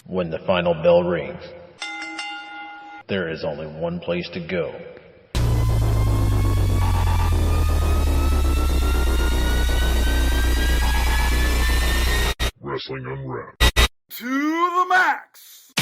When the final bell rings, there is only one place to go. Wrestling Unwrapped. To the max!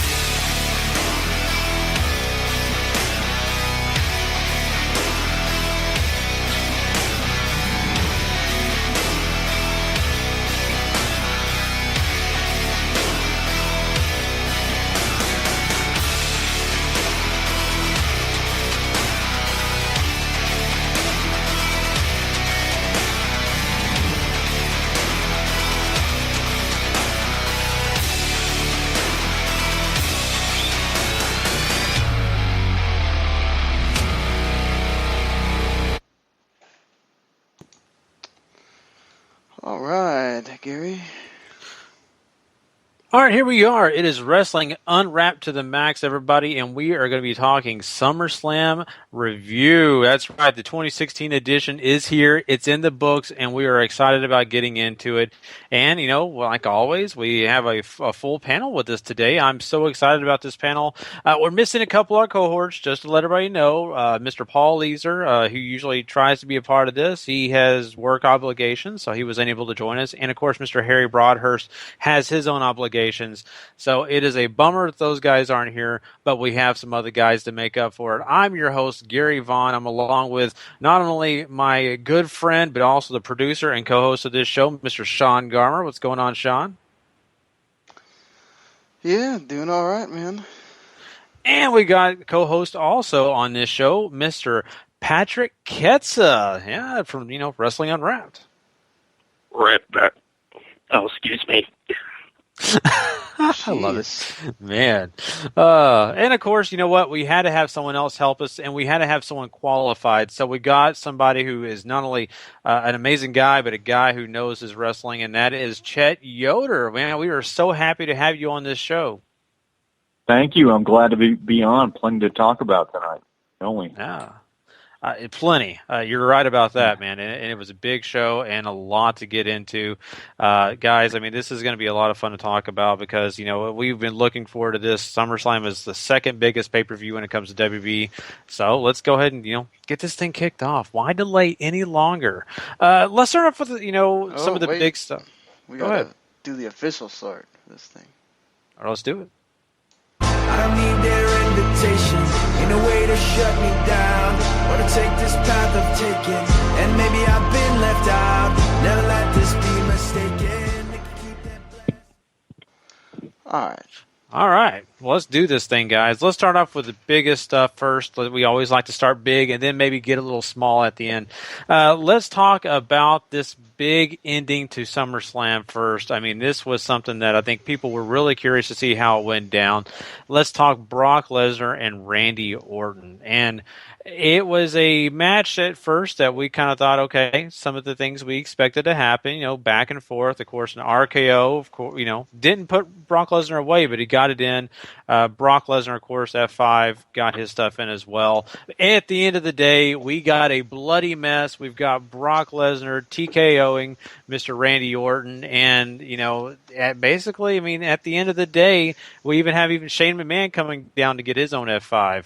All right, Gary. All right, here we are. It is Wrestling Unwrapped to the max, everybody, and we are going to be talking SummerSlam review. That's right. The 2016 edition is here. It's in the books, and we are excited about getting into it. And, you know, like always, we have a full panel with us today. I'm so excited about this panel. We're missing a couple of our cohorts, just to let everybody know. Mr. Paul Leeser, who usually tries to be a part of this, he has work obligations, so he was unable to join us. And, of course, Mr. Harry Broadhurst has his own obligations. So it is a bummer that those guys aren't here, but we have some other guys to make up for it. I'm your host, Gary Vaughn. I'm along with not only my good friend, but also the producer and co-host of this show, Mr. Sean Garmer. What's going on, Sean? Yeah, doing all right, man. And we got co-host also on this show, Mr. Patrick Ketza. Yeah, from, Wrestling Unwrapped. Right back. Oh, excuse me. I love it, man. And of course, you know what? We had to have someone else help us, and we had to have someone qualified. So we got somebody who is not only an amazing guy, but a guy who knows his wrestling, and that is Chet Yoder. Man, we are so happy to have you on this show. Thank you. I'm glad to be on. Plenty to talk about tonight. Only. Yeah. Plenty. You're right about that, man. And it was a big show and a lot to get into. Guys, I mean, this is going to be a lot of fun to talk about because, we've been looking forward to this. SummerSlam is the second biggest pay-per-view when it comes to WWE. So let's go ahead and, get this thing kicked off. Why delay any longer? Let's start off with, some of the big stuff. We got to do the official start of this thing. All right, let's do it. I don't need their invitations, ain't no way to shut me down. Wanna take this path I've taken, and maybe I've been left out. Never let this be mistaken. All right. Well, let's do this thing, guys. Let's start off with the biggest stuff first. We always like to start big and then maybe get a little small at the end. Let's talk about this big ending to SummerSlam first. I mean, this was something that I think people were really curious to see how it went down. Let's talk Brock Lesnar and Randy Orton. And it was a match at first that we kind of thought, okay, some of the things we expected to happen, back and forth. Of course, an RKO, of course, didn't put Brock Lesnar away, but he got it in. Brock Lesnar, of course, F5, got his stuff in as well. At the end of the day, we got a bloody mess. We've got Brock Lesnar TKOing Mr. Randy Orton. And, basically, at the end of the day, we have Shane McMahon coming down to get his own F5.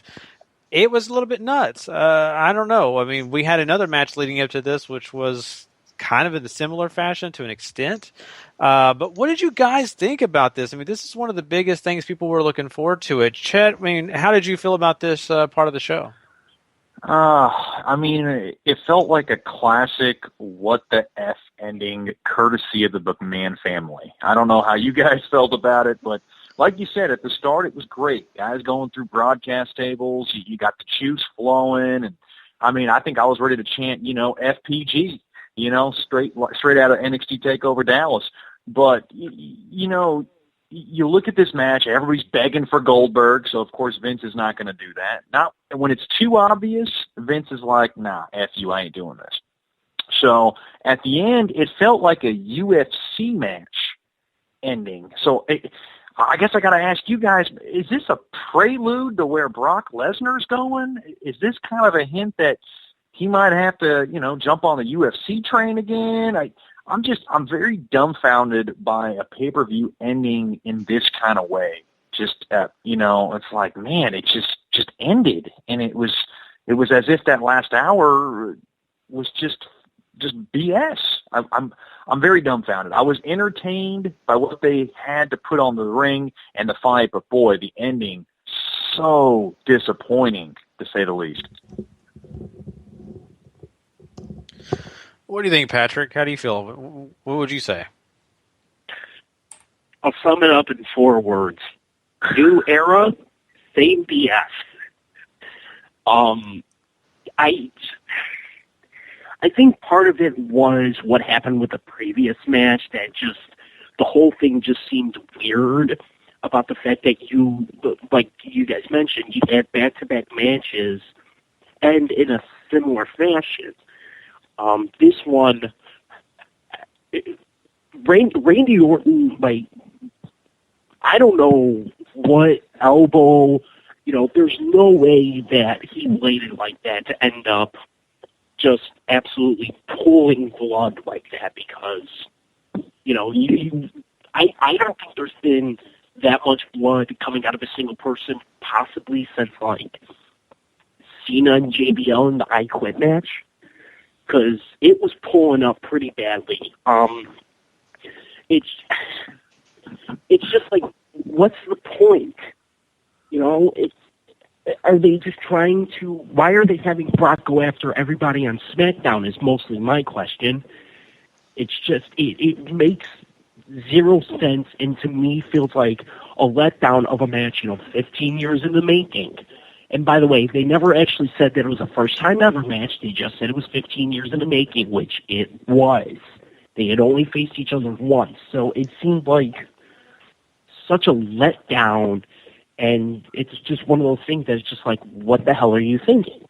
It was a little bit nuts. I don't know. We had another match leading up to this, which was kind of in a similar fashion to an extent. But what did you guys think about this? This is one of the biggest things people were looking forward to it. Chet, how did you feel about this part of the show? It felt like a classic what the F ending courtesy of the McMahon family. I don't know how you guys felt about it, but like you said, at the start, it was great. Guys going through broadcast tables, you got the juice flowing, and I think I was ready to chant, FPG, straight out of NXT TakeOver Dallas. But, you look at this match, everybody's begging for Goldberg, so of course Vince is not going to do that. Not when it's too obvious, Vince is like, nah, F you, I ain't doing this. So at the end, it felt like a UFC match ending. So I guess I got to ask you guys, is this a prelude to where Brock Lesnar's going? Is this kind of a hint that he might have to, jump on the UFC train again? I'm very dumbfounded by a pay-per-view ending in this kind of way. Just, it's like, man, it just ended. And it was as if that last hour was just BS. I'm very dumbfounded. I was entertained by what they had to put on the ring and the fight, but boy, the ending, so disappointing, to say the least. What do you think, Patrick? How do you feel? What would you say? I'll sum it up in 4 words. New era, same BS. I think part of it was what happened with the previous match, that just the whole thing just seemed weird about the fact that like you guys mentioned, you had back-to-back matches and in a similar fashion. This one, Randy Orton, like, I don't know what elbow, there's no way that he laid it like that to end up just absolutely pulling blood like that, because, I don't think there's been that much blood coming out of a single person, possibly since, like, Cena and JBL in the I Quit match, because it was pulling up pretty badly. It's just like, what's the point? Are they just trying to, why are they having Brock go after everybody on SmackDown is mostly my question. It's just, it makes zero sense, and to me feels like a letdown of a match, 15 years in the making. And by the way, they never actually said that it was a first-time ever match. They just said it was 15 years in the making, which it was. They had only faced each other once. So it seemed like such a letdown, and it's just one of those things that's just like, what the hell are you thinking?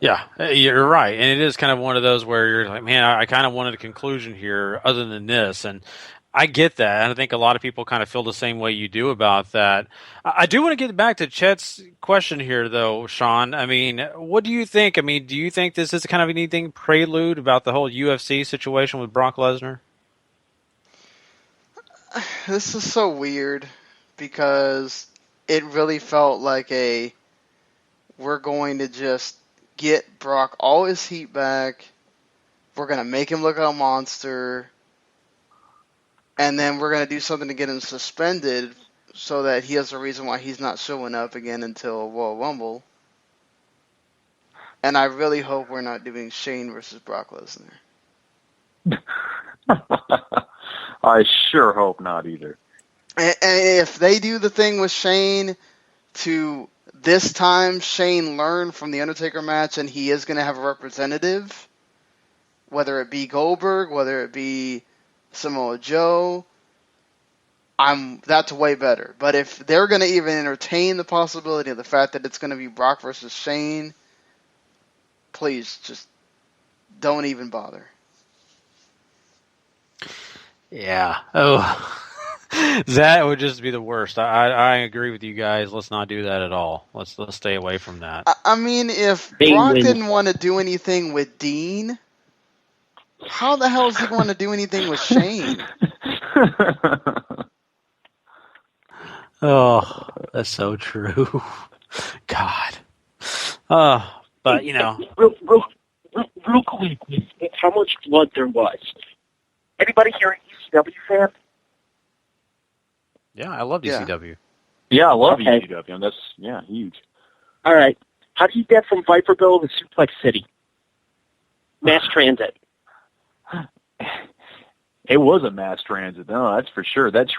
Yeah, you're right. And it is kind of one of those where you're like, man, I kind of wanted a conclusion here other than this. And I get that. And I think a lot of people kind of feel the same way you do about that. I do want to get back to Chet's question here, though, Sean. I mean, what do you think? I mean, do you think this is kind of anything prelude about the whole UFC situation with Brock Lesnar? This is so weird because it really felt like we're going to just get Brock all his heat back. We're going to make him look like a monster. And then we're going to do something to get him suspended so that he has a reason why he's not showing up again until Royal Rumble. And I really hope we're not doing Shane versus Brock Lesnar. I sure hope not either. And if they do the thing with Shane to this time Shane learned from the Undertaker match and he is going to have a representative, whether it be Goldberg, whether it be Samoa Joe, that's way better. But if they're going to even entertain the possibility of the fact that it's going to be Brock versus Shane, please just don't even bother. Yeah. Oh, that would just be the worst. I agree with you guys. Let's not do that at all. Let's stay away from that. I mean, if Brock didn't want to do anything with Dean, how the hell is he going to do anything with Shane? Oh, that's so true. God. But Real quick, how much blood there was. Anybody here an ECW fan? Yeah, I love ECW. Yeah, I love ECW. And that's huge. All right. How do you get from Viperville to Suplex City? Mass transit. It was a mass transit. No, that's for sure. That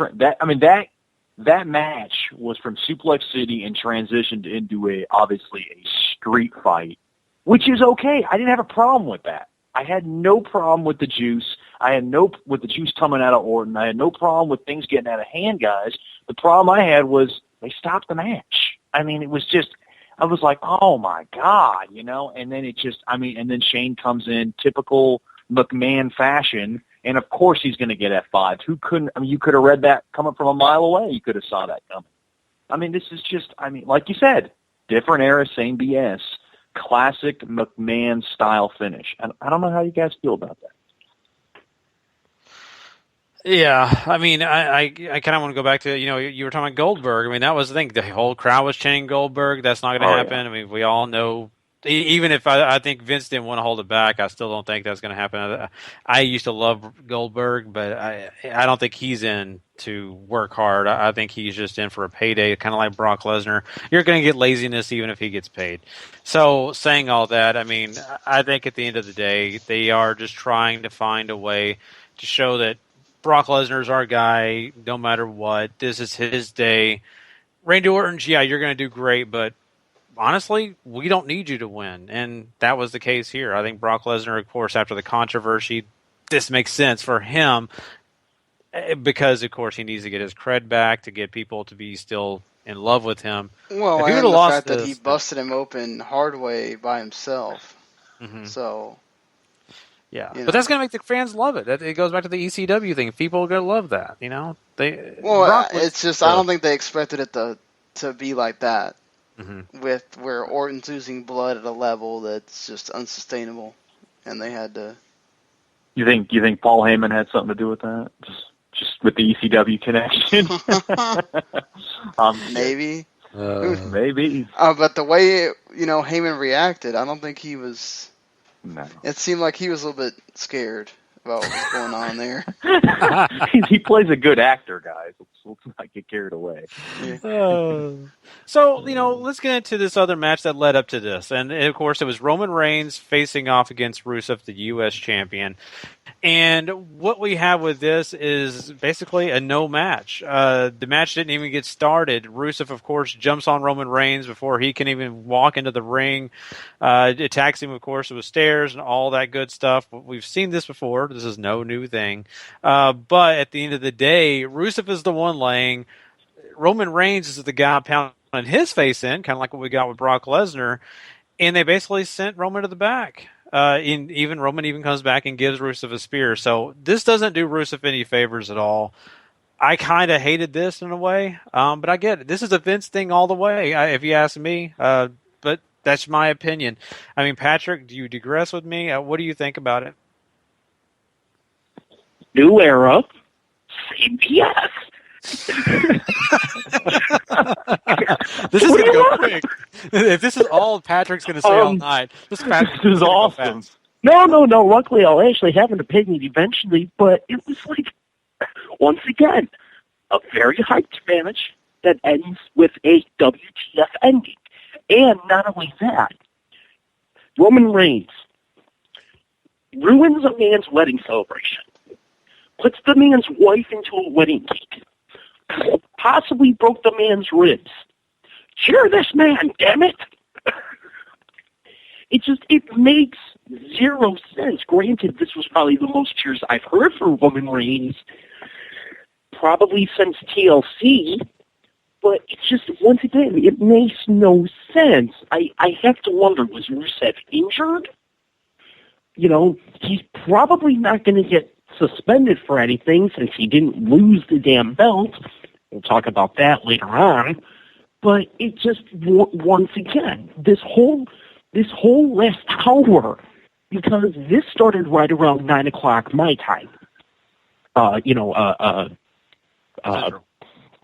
match was from Suplex City and transitioned into obviously a street fight, which is okay. I didn't have a problem with that. I had no problem with the juice. With the juice coming out of Orton. I had no problem with things getting out of hand, guys. The problem I had was they stopped the match. I mean, it was just, I was like, oh my God, and then and then Shane comes in, typical McMahon fashion, and of course he's going to get F5. You could have read that coming from a mile away. You could have saw that coming. I mean, this is just, like you said, different era, same BS. classic McMahon style finish. I don't know how you guys feel about that. Yeah, I mean, I kind of want to go back to, you were talking about Goldberg. I mean, that was the thing. The whole crowd was chanting Goldberg. That's not going to happen. Yeah. I mean, we all know. Even if I think Vince didn't want to hold it back, I still don't think that's going to happen. I used to love Goldberg, but I don't think he's in to work hard. I think he's just in for a payday, kind of like Brock Lesnar. You're going to get laziness even if he gets paid. So saying all that, I mean, I think at the end of the day, they are just trying to find a way to show that Brock Lesnar's our guy no matter what. This is his day. Randy Orton's, yeah, you're going to do great, but honestly, we don't need you to win. And that was the case here. I think Brock Lesnar, of course, after the controversy, this makes sense for him because, of course, he needs to get his cred back to get people to be still in love with him. Well, and the fact that he busted him open hard way by himself. Mm-hmm. So... yeah, but that's going to make the fans love it. It goes back to the ECW thing. People are going to love that, it's just I don't think they expected it to be like that. Mm-hmm. With where Orton's losing blood at a level that's just unsustainable, and they had to. You think Paul Heyman had something to do with that? Just with the ECW connection? Maybe. Maybe. But the way Heyman reacted, I don't think he was. No. It seemed like he was a little bit scared about what was going on there. He plays a good actor, guys. Let's not get carried away. Yeah. So, let's get into this other match that led up to this. And, of course, it was Roman Reigns facing off against Rusev, the U.S. champion. And what we have with this is basically a no match. The match didn't even get started. Rusev, of course, jumps on Roman Reigns before he can even walk into the ring. Attacks him, of course, with stairs and all that good stuff. We've seen this before. This is no new thing. But at the end of the day, Rusev is the one laying. Roman Reigns is the guy pounding his face in, kind of like what we got with Brock Lesnar. And they basically sent Roman to the back. Roman even comes back and gives Rusev a spear. So this doesn't do Rusev any favors at all. I kind of hated this in a way, but I get it. This is a Vince thing all the way, if you ask me. But that's my opinion. I mean, Patrick, do you digress with me? What do you think about it? New era, same BS. This is going to go quick. If this is all Patrick's going to say all night, this is awesome. No. Luckily, I'll actually have an opinion eventually, but it was like, once again, a very hyped match that ends with a WTF ending. And not only that, Roman Reigns ruins a man's wedding celebration, puts the man's wife into a wedding cake, possibly broke the man's ribs. Cheer this man, damn it! It makes zero sense. Granted, this was probably the most cheers I've heard for Roman Reigns, probably since TLC, but it's just, once again, it makes no sense. I have to wonder, was Rusev injured? He's probably not going to get suspended for anything since he didn't lose the damn belt. We'll talk about that later on. But it just, once again, this whole last hour, because this started right around 9 o'clock my time,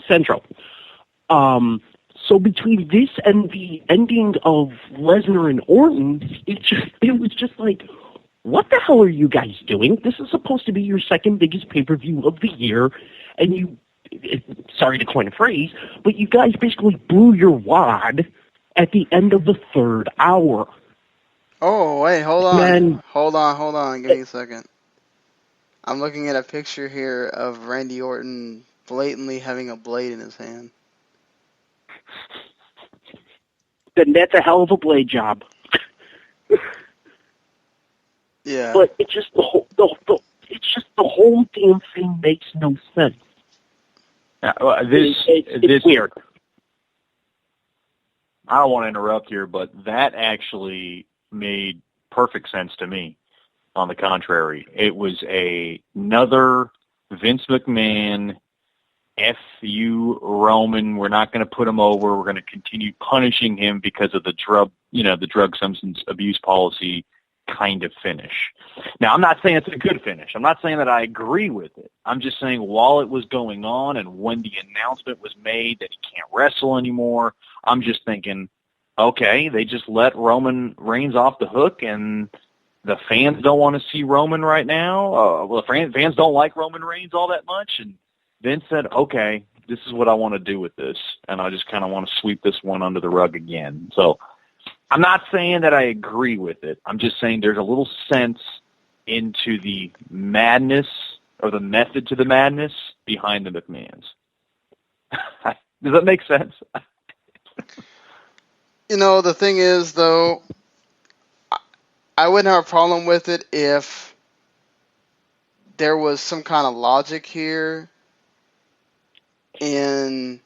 Central. So between this and the ending of Lesnar and Orton, it was just like, what the hell are you guys doing? This is supposed to be your second biggest pay-per-view of the year, and you, sorry to coin a phrase, but you guys basically blew your wad at the end of the third hour. Oh, wait, hold on. Man, hold on. Give me a second. I'm looking at a picture here of Randy Orton blatantly having a blade in his hand. Then that's a hell of a blade job. Yeah. But it's just the whole damn thing makes no sense. It's weird. I don't want to interrupt here, but that actually made perfect sense to me. On the contrary, it was another Vince McMahon F you, Roman, we're not going to put him over. We're going to continue punishing him because of the drug substance abuse policy kind of finish. Now, I'm not saying it's a good finish. I'm not saying that I agree with it. I'm just saying while it was going on and when the announcement was made that he can't wrestle anymore, I'm just thinking, okay, they just let Roman Reigns off the hook and the fans don't want to see Roman right now. Well, the fans don't like Roman Reigns all that much. And Vince said, okay, this is what I want to do with this. And I just kind of want to sweep this one under the rug again. So I'm not saying that I agree with it. I'm just saying there's a little sense into the madness or the method to the madness behind the McMahons. Does that make sense? The thing is, though, I wouldn't have a problem with it if there was some kind of logic here in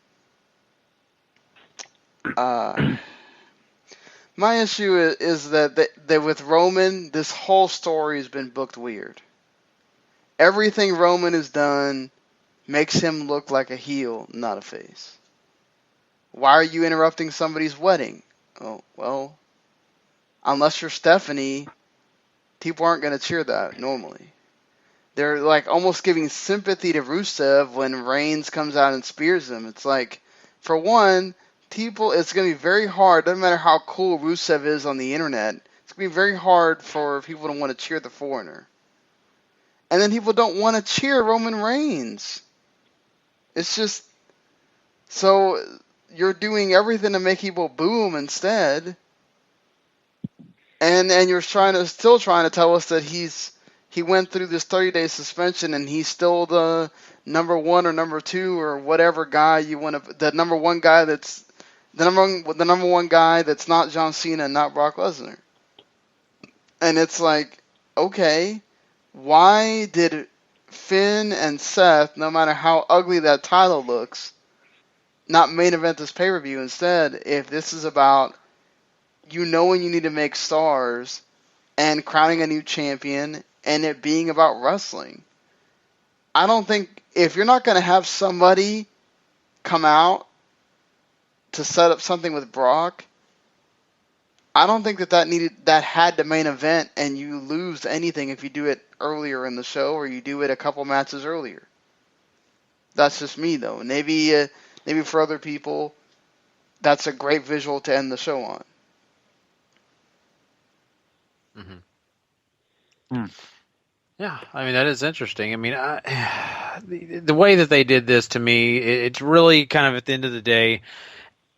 my issue is that with Roman, this whole story has been booked weird. Everything Roman has done makes him look like a heel, not a face. Why are you interrupting somebody's wedding? Oh, well, unless you're Stephanie, people aren't going to cheer that normally. They're like almost giving sympathy to Rusev when Reigns comes out and spears him. It's like, for one, it's going to be very hard, doesn't matter how cool Rusev is on the internet, it's going to be very hard for people to want to cheer the foreigner. And then people don't want to cheer Roman Reigns. It's just, so you're doing everything to make people boo him instead. And you're still trying to tell us that he went through this 30-day suspension and he's still the number one or number two or whatever guy you want to, the number one guy that's the number one guy that's not John Cena and not Brock Lesnar. And it's like, okay, why did Finn and Seth, no matter how ugly that title looks, not main event this pay-per-view instead, if this is about when you need to make stars and crowning a new champion and it being about wrestling? I don't think, if you're not going to have somebody come out to set up something with Brock, I don't think that had to main event and you lose anything if you do it earlier in the show or you do it a couple matches earlier. That's just me, though. Maybe for other people, that's a great visual to end the show on. Mm-hmm. Yeah, I mean, that is interesting. I mean, the way that they did this, to me, it's really kind of, at the end of the day,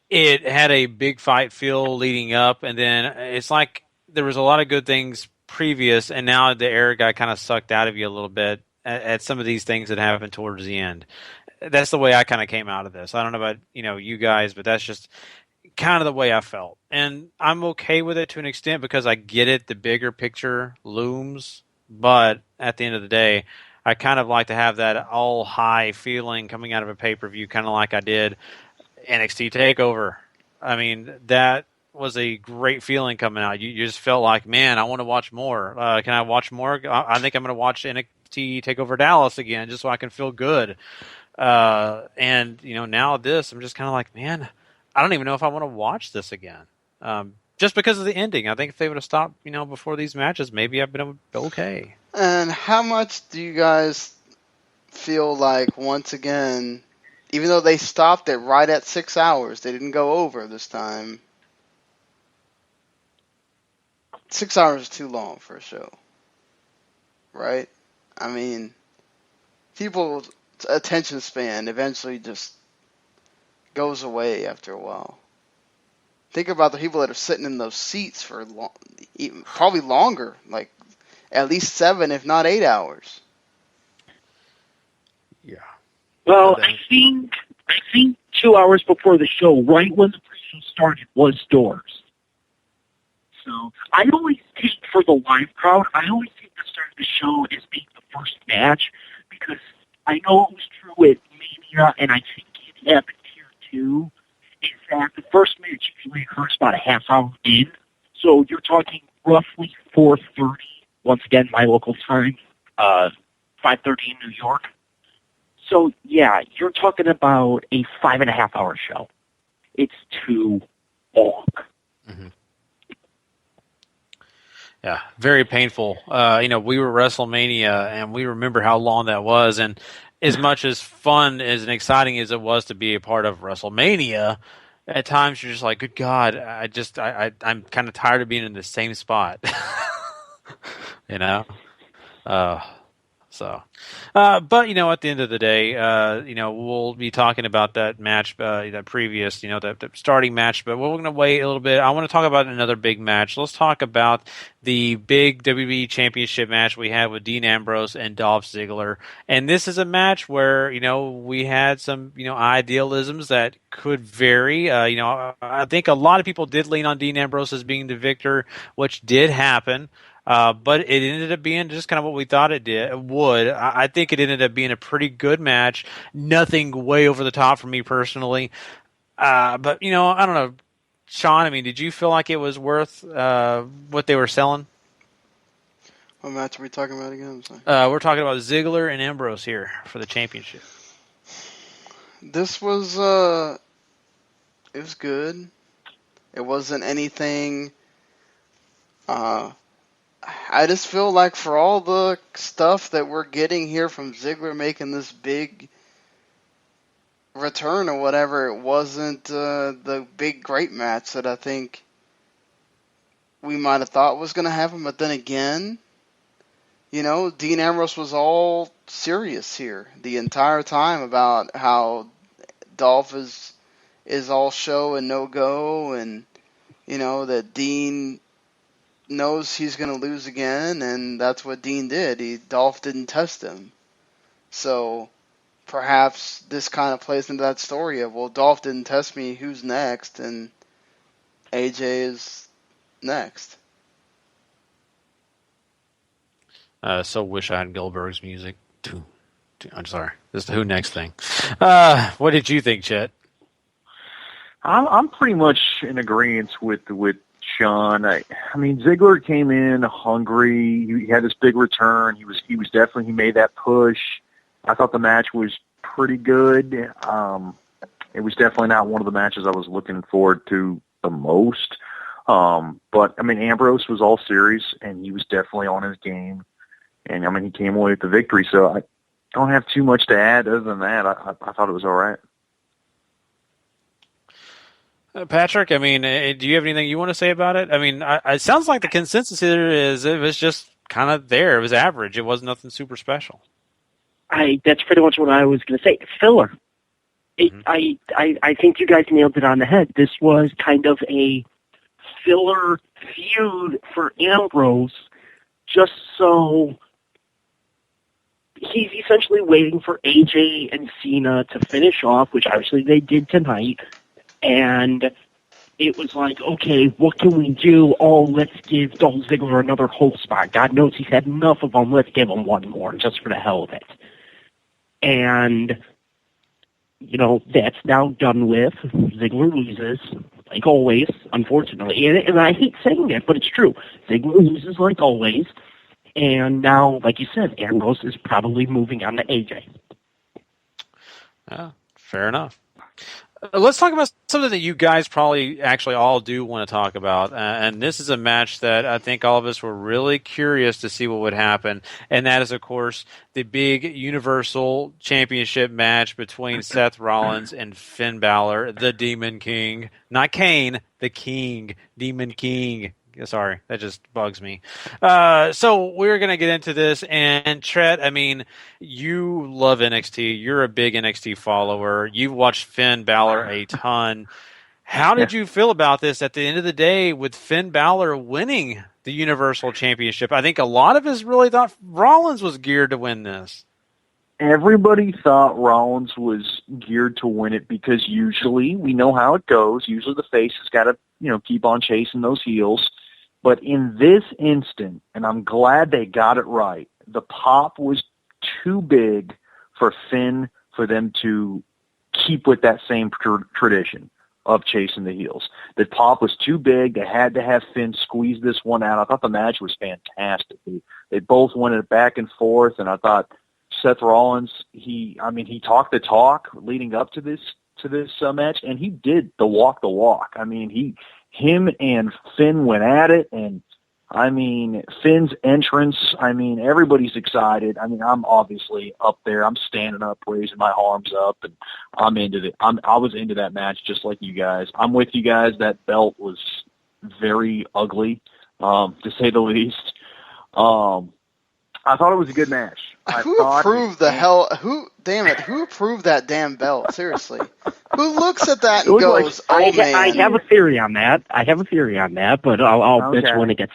it had a big fight feel leading up, and then it's like there was a lot of good things previous, and now the air got kind of sucked out of you a little bit at some of these things that happened towards the end. That's the way I kind of came out of this. I don't know about you guys, but that's just kind of the way I felt. And I'm okay with it to an extent because I get it, the bigger picture looms, but at the end of the day, I kind of like to have that all high feeling coming out of a pay-per-view, kind of like I did NXT TakeOver. I mean, that was a great feeling coming out. You just felt like, man, I want to watch more. Can I watch more? I think I'm going to watch NXT TakeOver Dallas again just so I can feel good. And now this, I'm just kind of like, man, I don't even know if I want to watch this again. Just because of the ending. I think if they would have stopped, before these matches, maybe I've been okay. And how much do you guys feel like, once again, even though they stopped it right at 6 hours, they didn't go over this time. 6 hours is too long for a show. Right? I mean, people's attention span eventually just goes away after a while. Think about the people that are sitting in those seats for probably longer, like at least 7, if not 8 hours. Yeah. Well, I think 2 hours before the show, right when the pre-show started, was doors. So I always take, for the live crowd, I always take the start of the show as being the first match, because I know it was true at Mania, and I think it happened here too, is that the first match usually occurs about a half hour in. So you're talking roughly 4:30, once again, my local time, 5:30 in New York. So, yeah, you're talking about a 5.5-hour show. It's too long. Mm-hmm. Yeah, very painful. We were WrestleMania, and we remember how long that was. And as much as fun as and exciting as it was to be a part of WrestleMania, at times you're just like, good God, I'm kind of tired of being in the same spot. you know? But at the end of the day, we'll be talking about that match, that previous, the starting match. But we're going to wait a little bit. I want to talk about another big match. Let's talk about the big WWE Championship match we had with Dean Ambrose and Dolph Ziggler. And this is a match where we had some idealisms that could vary. I think a lot of people did lean on Dean Ambrose as being the victor, which did happen. But it ended up being just kind of what we thought it would. I think it ended up being a pretty good match. Nothing way over the top for me personally. But, I don't know. Sean, did you feel like it was worth what they were selling? What match are we talking about again? I'm sorry. We're talking about Ziggler and Ambrose here for the championship. This was, it was good. It wasn't anything, I just feel like for all the stuff that we're getting here from Ziggler making this big return or whatever, it wasn't the big great match that I think we might have thought was going to happen. But then again, Dean Ambrose was all serious here the entire time about how Dolph is all show and no go, and that Dean knows he's going to lose again, and that's what Dean did. Dolph didn't test him. So perhaps this kind of plays into that story of, well, Dolph didn't test me, who's next? And AJ is next. So wish I had Goldberg's music. I'm sorry. This is the Who Next thing. What did you think, Chet? I'm pretty much in agreement with Sean. Ziggler came in hungry. He had this big return. He was definitely, he made that push. I thought the match was pretty good. It was definitely not one of the matches I was looking forward to the most. But Ambrose was all serious, and he was definitely on his game. And he came away with the victory. So I don't have too much to add other than that. I thought it was all right. Patrick, do you have anything you want to say about it? It sounds like the consensus here is it was just kind of there. It was average. It was nothing super special. That's pretty much what I was going to say. Filler. I think you guys nailed it on the head. This was kind of a filler feud for Ambrose, just so he's essentially waiting for AJ and Cena to finish off, which obviously they did tonight. And it was like, okay, what can we do? Oh, let's give Dolph Ziggler another hope spot. God knows he's had enough of them. Let's give him one more, just for the hell of it. And, that's now done with. Ziggler loses, like always, unfortunately. And I hate saying that, but it's true. Ziggler loses like always. And now, like you said, Ambrose is probably moving on to AJ. Fair enough. Let's talk about something that you guys probably actually all do want to talk about. And this is a match that I think all of us were really curious to see what would happen. And that is, of course, the big Universal Championship match between Seth Rollins and Finn Balor, the Demon King. Not Kane, the King. Demon King. Sorry, that just bugs me. So we're going to get into this. And Chet, you love NXT. You're a big NXT follower. You've watched Finn Balor a ton. How did you feel about this at the end of the day with Finn Balor winning the Universal Championship? I think a lot of us really thought Rollins was geared to win this. Everybody thought Rollins was geared to win it because usually we know how it goes. Usually the face has got to, keep on chasing those heels. But in this instant, and I'm glad they got it right, the pop was too big for Finn for them to keep with that same tradition of chasing the heels. The pop was too big. They had to have Finn squeeze this one out. I thought the match was fantastic. They both went it back and forth, and I thought Seth Rollins, he talked the talk leading up to this match, and he did the walk. I mean, him and Finn went at it, and I mean, Finn's entrance, I mean, everybody's excited. I mean, I'm obviously up there. I'm standing up, raising my arms up, and I'm into it. I was into that match just like you guys. I'm with you guys. That belt was very ugly, to say the least. I thought it was a good match. Who approved that damn belt? Seriously. Who looks at that and goes, man. I have a theory on that. But I'll bet you when it gets...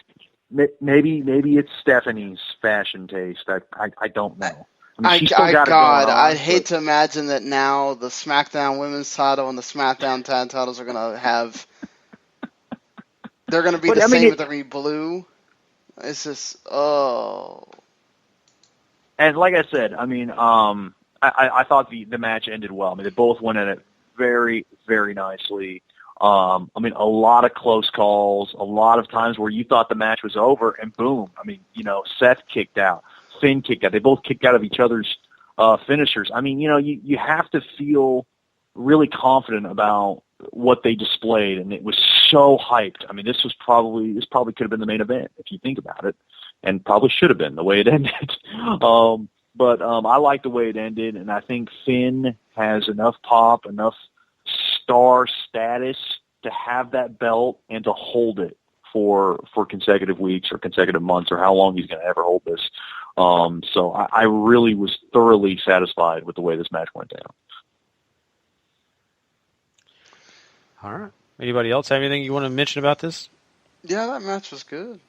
Maybe it's Stephanie's fashion taste. I don't know. I'd hate to imagine that now the SmackDown Women's title and the SmackDown Tag titles are going to have... They're going to be same, but they're going to be blue. It's just, And like I said, I mean, I thought the match ended well. I mean, they both went at it very, very nicely. I mean, a lot of close calls, a lot of times where you thought the match was over, and boom. I mean, Seth kicked out, Finn kicked out. They both kicked out of each other's finishers. I mean, you have to feel really confident about what they displayed, and it was so hyped. I mean, this probably could have been the main event if you think about it, and probably should have been the way it ended. But I like the way it ended, and I think Finn has enough pop, enough star status to have that belt and to hold it for consecutive weeks or consecutive months or how long he's going to ever hold this. So I really was thoroughly satisfied with the way this match went down. All right. Anybody else have anything you want to mention about this? Yeah, that match was good.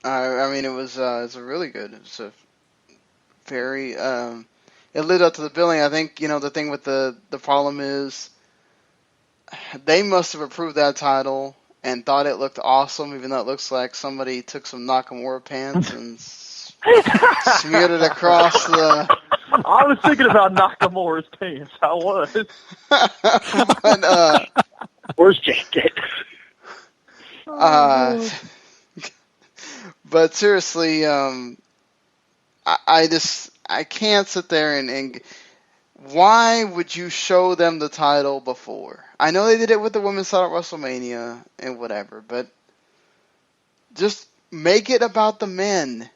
I mean, it's a really good. It's a very, it lived up to the billing. I think, the thing with the problem is they must have approved that title and thought it looked awesome, even though it looks like somebody took some Nakamura pants and smeared it across the... I was thinking about Nakamura's pants. I was. But, where's jacket? But seriously, I can't sit there and why would you show them the title before? I know they did it with the women's title at WrestleMania and whatever, but just make it about the men,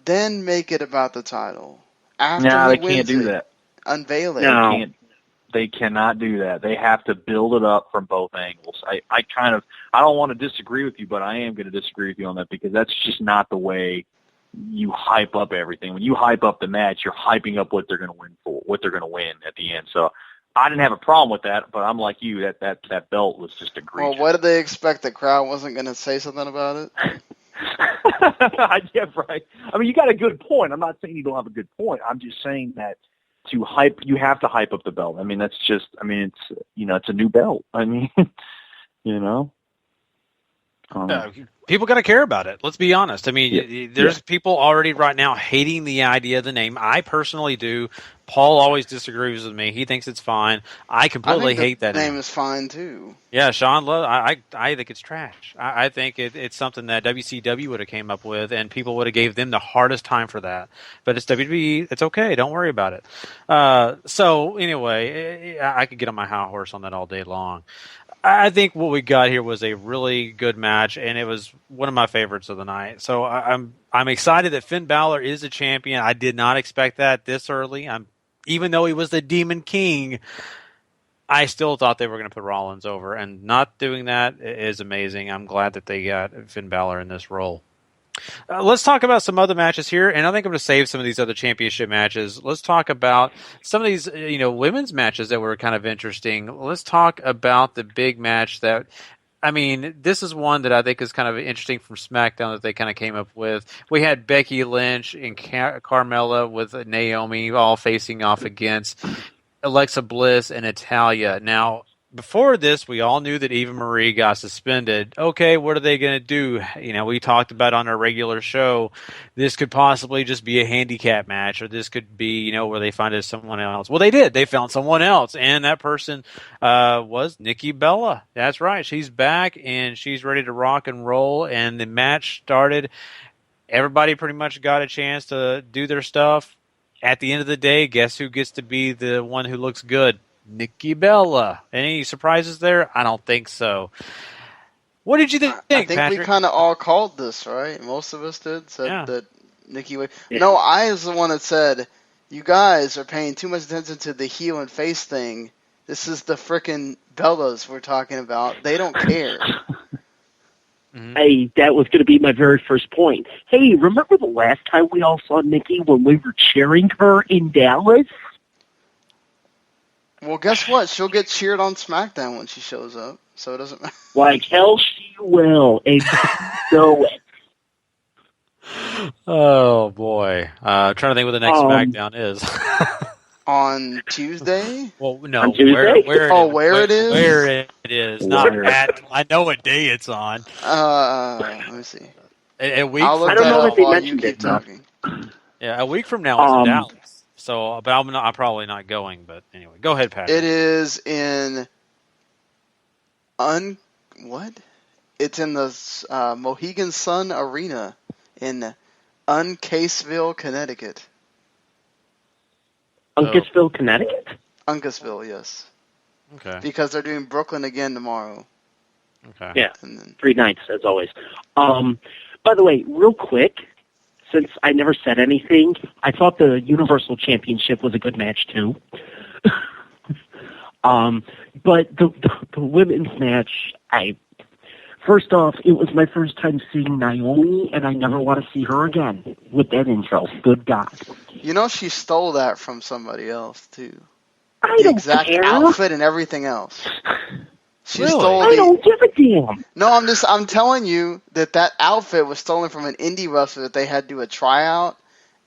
then make it about the title. After they can't do that. Unveil it. No. They cannot do that. They have to build it up from both angles. I don't want to disagree with you, but I am going to disagree with you on that because that's just not the way you hype up everything. When you hype up the match, you're hyping up what they're going to win at the end. So I didn't have a problem with that, but I'm like you, that belt was just egregious. Well, what did they expect? The crowd wasn't going to say something about it? Yeah, right. I mean, you got a good point. I'm not saying you don't have a good point. I'm just saying that you have to hype up the belt. I mean, it's a new belt. I mean, people got to care about it. Let's be honest. I mean, there's people already right now hating the idea of the name. I personally do. Paul always disagrees with me. He thinks it's fine. I completely hate that name. The name is fine too. Yeah, Sean, I think it's trash. I think it's something that WCW would have came up with, and people would have gave them the hardest time for that. But it's WWE. It's okay. Don't worry about it. So anyway, I could get on my high horse on that all day long. I think what we got here was a really good match, and it was one of my favorites of the night. So I'm excited that Finn Balor is a champion. I did not expect that this early. Even though he was the Demon King, I still thought they were going to put Rollins over, and not doing that is amazing. I'm glad that they got Finn Balor in this role. Let's talk about some other matches here, and I think I'm going to save some of these other championship matches. Let's talk about some of these, women's matches that were kind of interesting. Let's talk about the big match that, this is one that I think is kind of interesting from SmackDown that they kind of came up with. We had Becky Lynch and Carmella with Naomi all facing off against Alexa Bliss and Natalya. Now, before this, we all knew that Eva Marie got suspended. Okay, what are they going to do? We talked about on our regular show, this could possibly just be a handicap match, or this could be, where they find someone else. Well, they did. They found someone else, and that person was Nikki Bella. That's right. She's back, and she's ready to rock and roll, and the match started. Everybody pretty much got a chance to do their stuff. at the end of the day, guess who gets to be the one who looks good? Nikki Bella. Any surprises there? I don't think so. What did you think, I think Patrick? we kind of all called this, right? Most of us did. Said that Nikki would. Yeah. No, I was the one that said, you guys are paying too much attention to the heel and face thing. This is the frickin' Bellas we're talking about. They don't care. Hey, that was going to be my very first point. Hey, remember the last time we all saw Nikki when we were cheering her in Dallas? Well, guess what? She'll get cheered on SmackDown when she shows up, so it doesn't matter. Like hell she will, and know it. Oh, boy. Trying to think what the next SmackDown is. On Tuesday? Well, no. On Tuesday? Where it is? Where it is. Not at. I know what day it's on. Let me see. A week. I don't know if they mentioned it. Talking. Yeah, a week from now it's in Dallas. So, but I'm probably not going. But anyway, go ahead, Patrick. It is in what? It's in the Mohegan Sun Arena in Uncasville, Connecticut. Uncasville, Connecticut? Uncasville, yes. Okay. Because they're doing Brooklyn again tomorrow. Okay. Yeah, And then, 3 nights, as always. By the way, real quick, since I never said anything, I thought the Universal Championship was a good match, too. But the women's match, first off, it was my first time seeing Naomi, and I never want to see her again with that intro. Good God. you know, she stole that from somebody else too. I The don't exact care. outfit and everything else. She Really? stole I don't give a damn. No, I'm telling you that outfit was stolen from an indie wrestler that they had to do a tryout,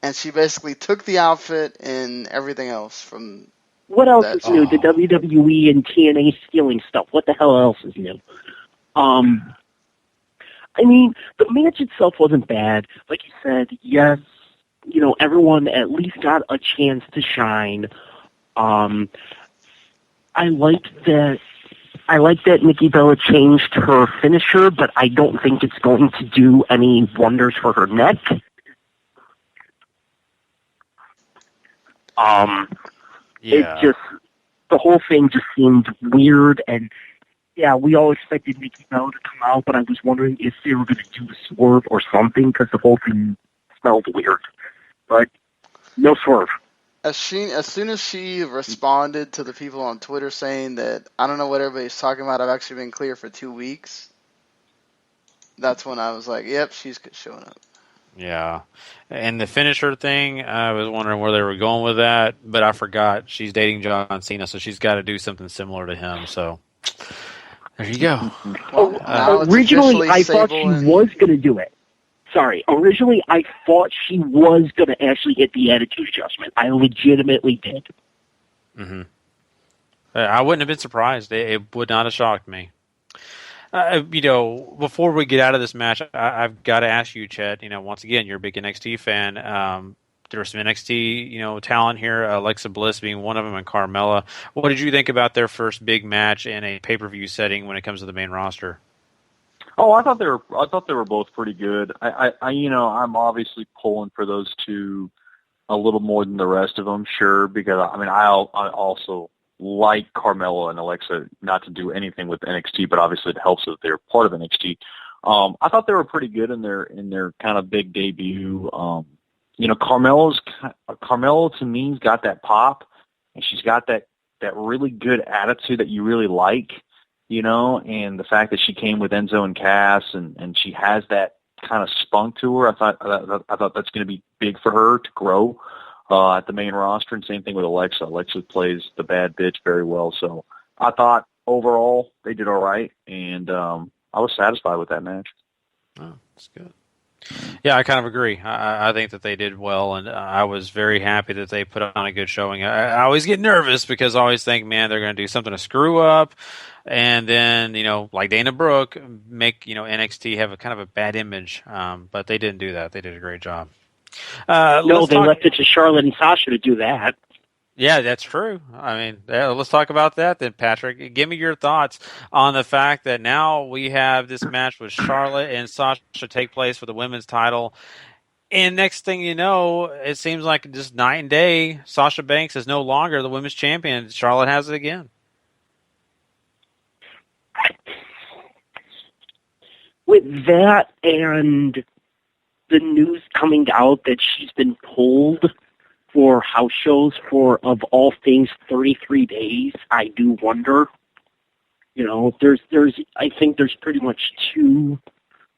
and she basically took the outfit and everything else from. What else is new? The WWE and TNA stealing stuff. What the hell else is new? I mean, the match itself wasn't bad. Like you said, yes, you know, everyone at least got a chance to shine. I liked that Nikki Bella changed her finisher, but I don't think it's going to do any wonders for her neck. It just, the whole thing just seemed weird, and yeah, we all expected Nikki Bella to come out, but I was wondering if they were going to do a swerve or something, because the whole thing smelled weird. But no swerve. As soon as she responded to the people on Twitter saying that, I don't know what everybody's talking about, I've actually been clear for 2 weeks, that's when I was like, yep, she's showing up. Yeah. And the finisher thing, I was wondering where they were going with that, but I forgot she's dating John Cena, so she's got to do something similar to him. So there you go. Well, now it's Originally, officially I thought Sable she and- was going to do it. Sorry. Originally, I thought she was going to actually hit the attitude adjustment. I legitimately did. Mm-hmm. I wouldn't have been surprised. It would not have shocked me. You know, before we get out of this match, I've got to ask you, Chet, you know, once again, you're a big NXT fan. There's some NXT, you know, talent here, Alexa Bliss being one of them, and Carmella. What did you think about their first big match in a pay-per-view setting when it comes to the main roster? Oh, I thought they were both pretty good. I you know, I'm obviously pulling for those two a little more than the rest of them, sure, because I mean, I also like Carmella and Alexa not to do anything with NXT, but obviously it helps that they're part of NXT. I thought they were pretty good in their kind of big debut. You know, Carmella to me's got that pop, and she's got that really good attitude that you really like. You know, and the fact that she came with Enzo and Cass, and she has that kind of spunk to her, I thought that's going to be big for her to grow at the main roster. And same thing with Alexa. Alexa plays the bad bitch very well. So I thought overall they did all right, and I was satisfied with that match. Oh, that's good. Yeah, I kind of agree. I think that they did well, and I was very happy that they put on a good showing. I always get nervous because I always think, man, they're going to do something to screw up, and then, you know, like Dana Brooke, make, you know, NXT have a kind of a bad image. But they didn't do that. They did a great job. No, they left it to Charlotte and Sasha to do that. Yeah, that's true. I mean, let's talk about that then, Patrick. Give me your thoughts on the fact that now we have this match with Charlotte and Sasha take place for the women's title. And next thing you know, it seems like just night and day, Sasha Banks is no longer the women's champion. Charlotte has it again. With that and the news coming out that she's been pulled for house shows for, of all things, 33 days, I do wonder. You know, I think there's pretty much two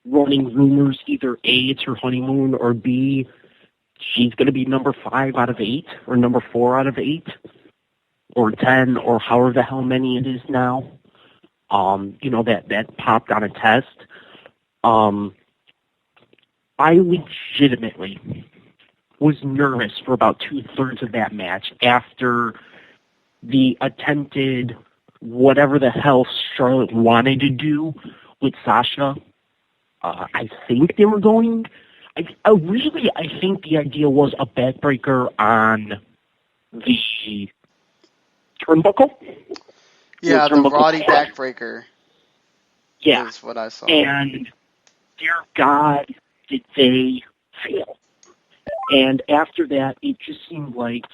running rumors. Either A, it's her honeymoon, or B, she's going to be number 5 out of 8, or number 4 out of 8, or 10, or however the hell many it is now. You know, that popped on a test. I legitimately was nervous for about 2/3 of that match after the attempted whatever the hell Charlotte wanted to do with Sasha. I think they were going. I think the idea was a backbreaker on the turnbuckle. Yeah, the Roddy backbreaker. Yeah, is what I saw. And dear God, did they fail? And after that, it just seemed like,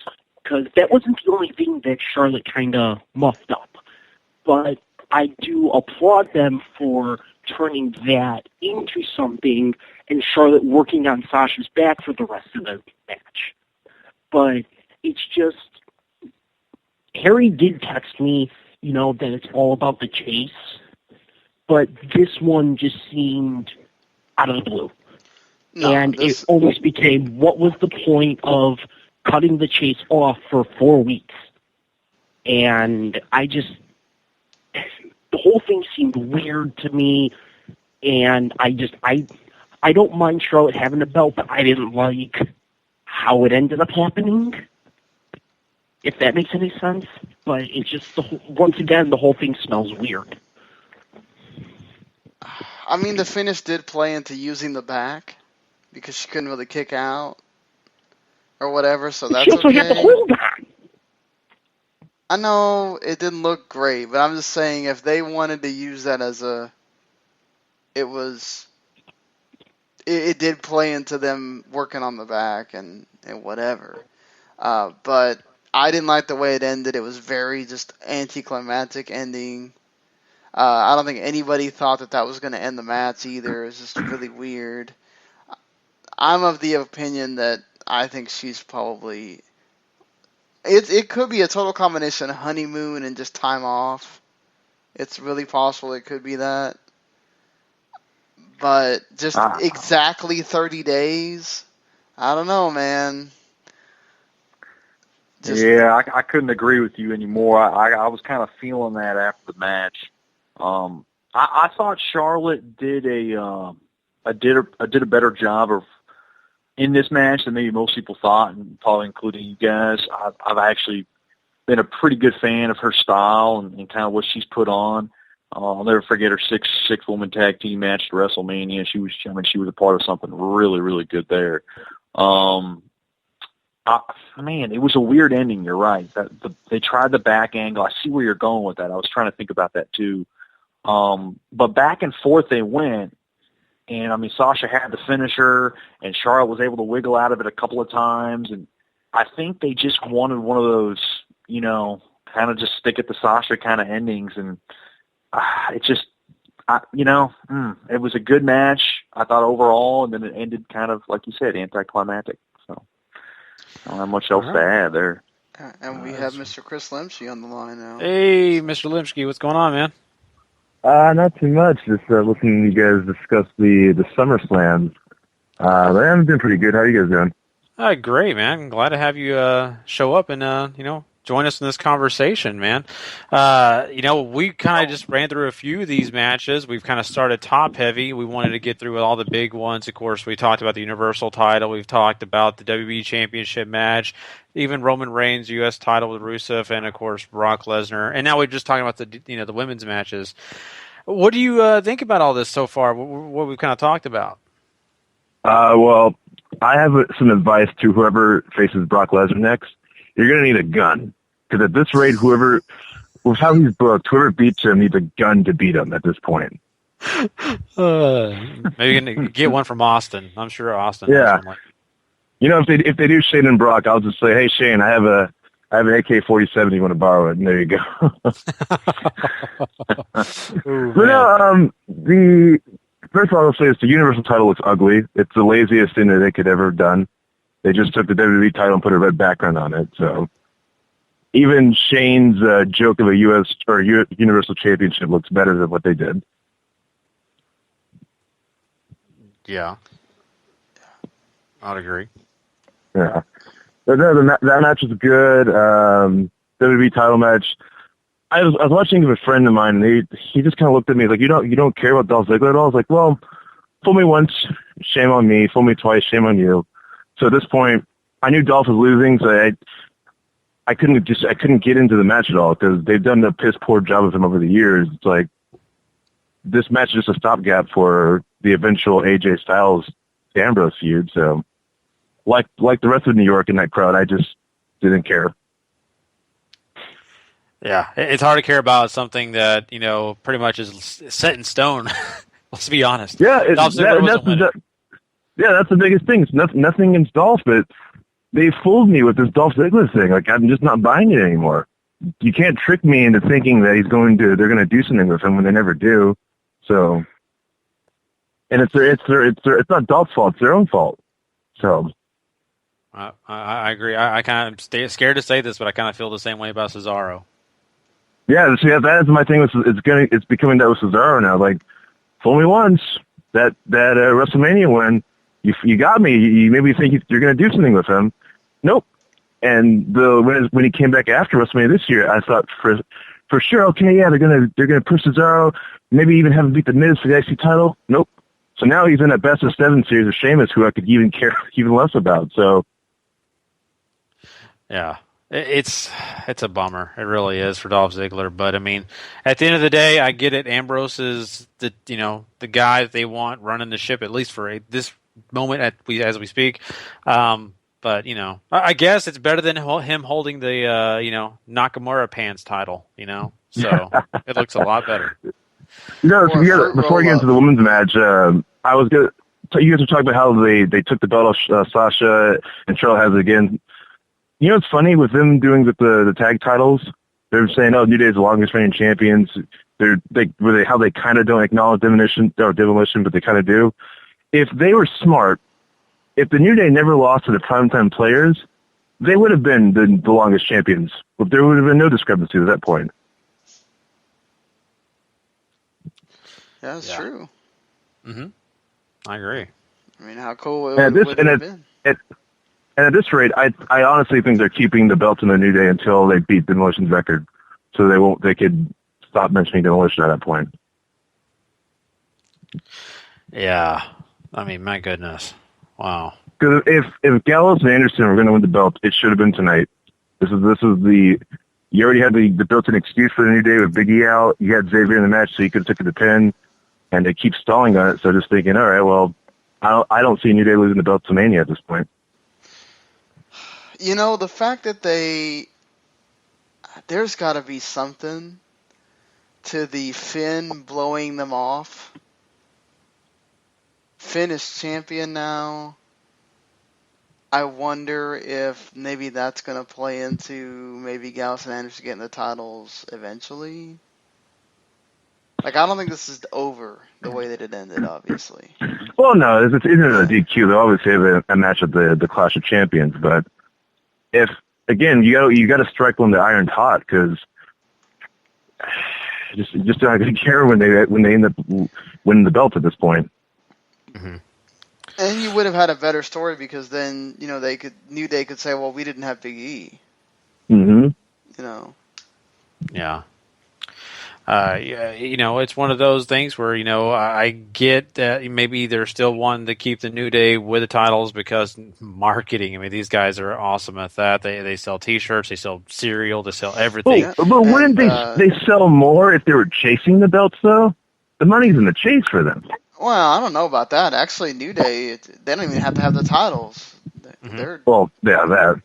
because that wasn't the only thing that Charlotte kind of muffed up. But I do applaud them for turning that into something and Charlotte working on Sasha's back for the rest of the match. But it's just, Harry did text me, you know, that it's all about the chase. But this one just seemed out of the blue. No, and it almost became, what was the point of cutting the chase off for 4 weeks? And the whole thing seemed weird to me, and I don't mind Charlotte having the belt, but I didn't like how it ended up happening, if that makes any sense. But it's just, once again, the whole thing smells weird. I mean, the finish did play into using the back, because she couldn't really kick out, or whatever, so that's okay. She also had the hold on. I know it didn't look great, but I'm just saying if they wanted to use that as it did play into them working on the back and whatever. But I didn't like the way it ended. It was very just anticlimactic ending. I don't think anybody thought that was going to end the match either. It was just really weird. I'm of the opinion that I think she's probably... It could be a total combination of honeymoon and just time off. It's really possible it could be that. But just exactly 30 days? I don't know, man. I couldn't agree with you anymore. I was kind of feeling that after the match. I thought Charlotte did a better job of in this match than maybe most people thought, and probably including you guys. I've actually been a pretty good fan of her style and kind of what she's put on. I'll never forget her six-woman tag team match at WrestleMania. She was a part of something really, really good there. Man, it was a weird ending. You're right. They tried the back angle. I see where you're going with that. I was trying to think about that too. But back and forth they went. And, I mean, Sasha had the finisher, and Charlotte was able to wiggle out of it a couple of times. And I think they just wanted one of those, you know, kind of just stick at the Sasha kind of endings. And it just, it was a good match, I thought, overall. And then it ended kind of, like you said, anticlimactic. So I don't have much else to add there. And we have Mr. Chris Lemsky on the line now. Hey, Mr. Lemsky, what's going on, man? Not too much. Just listening to you guys discuss the SummerSlam. I'm doing pretty good. How are you guys doing? Great, man. I'm glad to have you show up and join us in this conversation, man. We kind of just ran through a few of these matches. We've kind of started top heavy. We wanted to get through all the big ones. Of course, we talked about the Universal title. We've talked about the WWE Championship match, even Roman Reigns' U.S. title with Rusev, and of course Brock Lesnar. And now we're just talking about the women's matches. What do you think about all this so far? What we've kind of talked about? Well, I have some advice to whoever faces Brock Lesnar next. You're going to need a gun. Because at this rate, with how he's booked, whoever beats him needs a gun to beat him at this point. Maybe you can get one from Austin. I'm sure Austin. Yeah. Has one. You know, if they do Shane and Brock, I'll just say, hey Shane, I have an AK-47. You want to borrow it? And there you go. Ooh, But no, first of all, I'll say is the Universal title looks ugly. It's the laziest thing that they could ever have done. They just took the WWE title and put a red background on it. So even Shane's joke of a U.S. or Universal Championship looks better than what they did. Yeah, I'd agree. Yeah. But no, that match was good. WWE title match. I was watching with a friend of mine, and he just kind of looked at me like, you don't care about Dolph Ziggler at all? I was like, well, fool me once, shame on me. Fool me twice, shame on you. So at this point, I knew Dolph was losing, so I couldn't get into the match at all because they've done a piss poor job of him over the years. It's like this match is just a stopgap for the eventual AJ Styles Ambrose feud. So like the rest of New York in that crowd, I just didn't care. Yeah, it's hard to care about something that, pretty much is set in stone. Let's be honest. Yeah, Dolph Ziggler wasn't winning. That's the biggest thing. It's nothing against Dolph, but they fooled me with this Dolph Ziggler thing. Like, I'm just not buying it anymore. You can't trick me into thinking that they're going to do something with him when they never do. So, and it's not Dolph's fault. It's their own fault. So. I agree. I kind of scared to say this, but I kind of feel the same way about Cesaro. Yeah, see, that is my thing. It's becoming that with Cesaro now. Like, fool me once, that WrestleMania win, you got me. You made me think you're going to do something with him. Nope. And when he came back after WrestleMania this year, I thought for sure, okay, yeah, they're gonna push Cesaro, maybe even have him beat the Miz for the IC title. Nope. So now he's in a best of 7 series with Sheamus, who I could even care even less about. So. Yeah. It's a bummer. It really is for Dolph Ziggler. But I mean, at the end of the day, I get it. Ambrose is the guy that they want running the ship, at least for this moment as we speak. But I guess it's better than him holding the Nakamura pants title. So it looks a lot better. Before we get into the women's match, I was good. You guys were talking about how they took the belt off Sasha, and Charlotte has it again. You know what's funny with them doing the tag titles? They're saying, "Oh, New Day is the longest reigning champions." How they kind of don't acknowledge demolition, but they kind of do. If they were smart, if the New Day never lost to the primetime players, they would have been the longest champions. But there would have been no discrepancy at that point. Yeah, that's true. Mm-hmm. I agree. I mean, how cool would it have been? And at this rate, I honestly think they're keeping the belts in the New Day until they beat Demolition's record, so they could stop mentioning Demolition at that point. Yeah, I mean, my goodness, wow. Because if Gallows and Anderson were going to win the belt, it should have been tonight. You already had the built-in excuse for the New Day with Big E out. You had Xavier in the match, so you could have taken the pin, and they keep stalling on it. So just thinking, all right, well, I don't see New Day losing the belt to Mania at this point. The fact that there's got to be something to the Finn blowing them off. Finn is champion now. I wonder if maybe that's going to play into maybe Gallows and Anderson getting the titles eventually. Like, I don't think this is over the way that it ended, obviously. Well, no, it's in a DQ. They'll always have a match at the Clash of Champions, but if again you got to strike when the iron's hot, because just not going to care when they end up winning the belt at this point. Mm-hmm. And you would have had a better story because then New Day could say, well, we didn't have Big E. Mm-hmm. Yeah. It's one of those things where, I get that maybe they're still wanting to keep the New Day with the titles because marketing. I mean, these guys are awesome at that. They sell T-shirts, they sell cereal, they sell everything. Oh, but wouldn't they sell more if they were chasing the belts, though? The money's in the chase for them. Well, I don't know about that. Actually, New Day, they don't even have to have the titles. Mm-hmm. Well, yeah, that.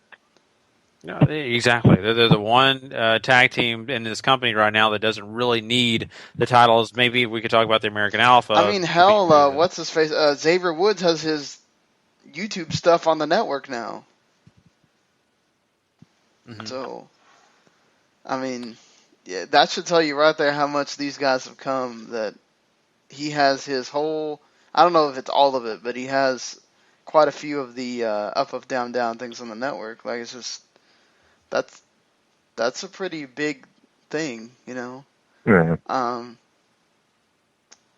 No, exactly. They're the one tag team in this company right now that doesn't really need the titles. Maybe we could talk about the American Alpha. I mean, hell, what's his face? Xavier Woods has his YouTube stuff on the network now. Mm-hmm. So, I mean, yeah, that should tell you right there how much these guys have come. That he has his whole, I don't know if it's all of it, but he has quite a few of the up, down, down things on the network. Like, it's just, that's a pretty big thing, you know? Yeah.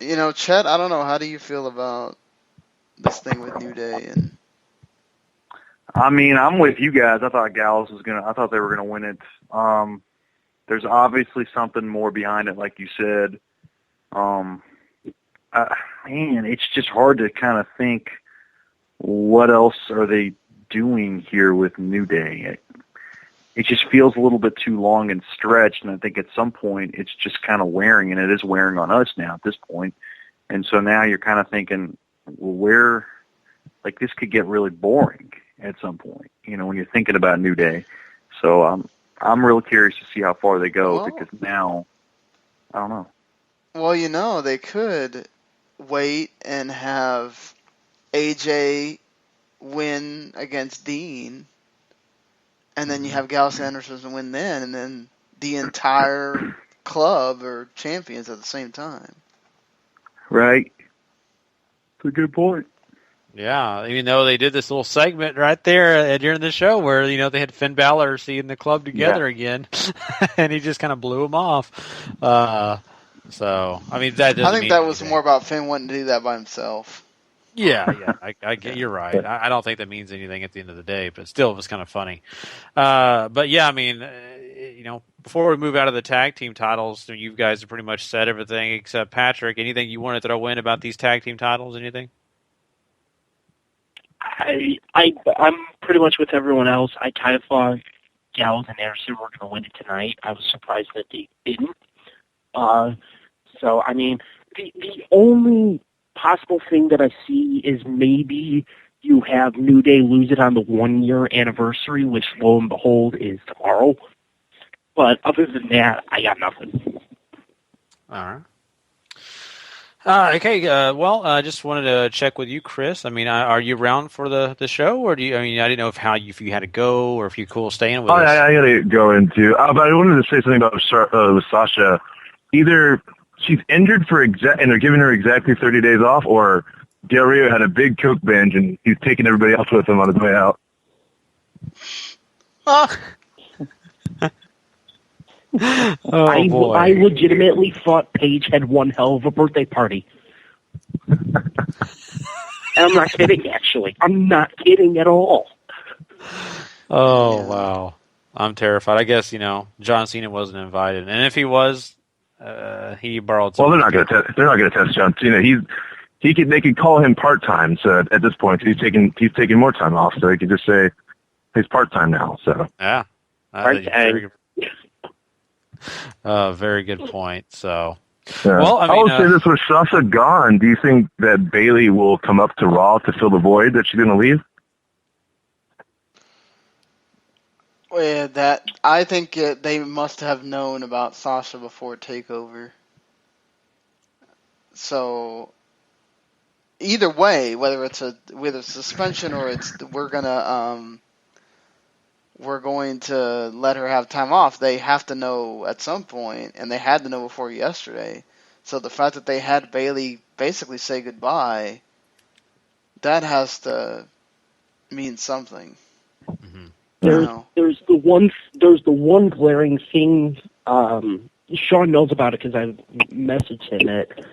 You know, Chet, I don't know, how do you feel about this thing with New Day? And I mean, I'm with you guys. I thought Gallows I thought they were gonna win it. There's obviously something more behind it, like you said. Man, it's just hard to kind of think what else are they doing here with New Day. It just feels a little bit too long and stretched, and I think at some point it's just kind of wearing, and it is wearing on us now at this point. And so now you're kind of thinking, well, this could get really boring at some point, you know, when you're thinking about New Day. So I'm real curious to see how far they go, because now, I don't know. Well, you know, they could wait and have AJ win against Dean, and then you have Gallows Anderson win then, and then the entire club are champions at the same time. Right. That's a good point. Yeah, even though they did this little segment right there during the show where, you know, they had Finn Balor seeing the club together again, and he just kind of blew him off. So, I mean, that doesn't I think mean that was anything. more about Finn wanting to do that by himself. Yeah, I get you're right. I don't think that means anything at the end of the day, but still, it was kind of funny. But yeah, I mean, you know, before we move out of the tag team titles, you guys have pretty much said everything except Patrick. Anything you want to throw in about these tag team titles? Anything? I'm pretty much with everyone else. I kind of thought Gallows and Anderson were going to win it tonight. I was surprised that they didn't. So, I mean, the only possible thing that I see is maybe you have New Day lose it on the 1-year anniversary, which, lo and behold, is tomorrow. But other than that, I got nothing. All right. Okay. Well, I just wanted to check with you, Chris. I mean, are you around for the show, or do you? I mean, I didn't know if you had to go or if you're cool staying with us. I got to go into. But I wanted to say something about with Sasha. Either she's injured and they're giving her exactly 30 days off, or Del Rio had a big coke binge and he's taking everybody else with him on his way out. I legitimately thought Paige had one hell of a birthday party. And I'm not kidding, actually. I'm not kidding at all. Oh, wow. I'm terrified. I guess, you know, John Cena wasn't invited. And if he was, he borrowed some. Well, they're not going to test John Cena. They could call him part-time, so at this point he's taking more time off, so he could just say he's part-time now. So yeah. Very good point. So, well, I would say this: with Sasha gone, do you think that Bayley will come up to Raw to fill the void that she's going to leave? Well, I think they must have known about Sasha before TakeOver. So, either way, whether it's suspension or we're going to let her have time off, they have to know at some point, and they had to know before yesterday. So the fact that they had Bayley basically say goodbye, that has to mean something. Mm-hmm. There's the one glaring thing. Sean knows about it because I messaged him it.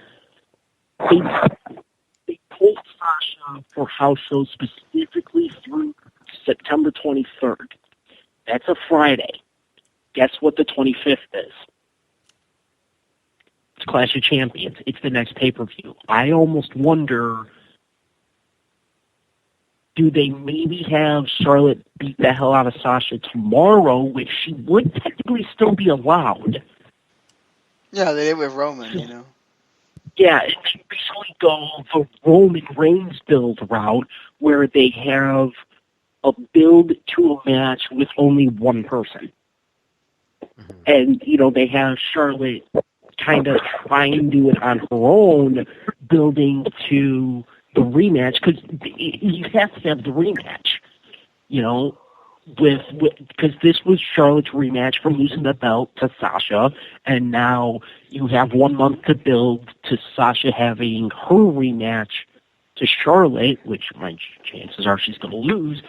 They told Sasha for house shows specifically through September 23rd. That's a Friday. Guess what the 25th is? It's Clash of Champions. It's the next pay-per-view. I almost wonder, do they maybe have Charlotte beat the hell out of Sasha tomorrow, which she would technically still be allowed? Yeah, they did with Roman, you know. Yeah, and they basically go the Roman Reigns build route where they have a build to a match with only one person. And, they have Charlotte kind of trying to do it on her own, building to the rematch, because you have to have the rematch, because this was Charlotte's rematch for losing the belt to Sasha, and now you have 1 month to build to Sasha having her rematch to Charlotte, which my chances are she's going to lose,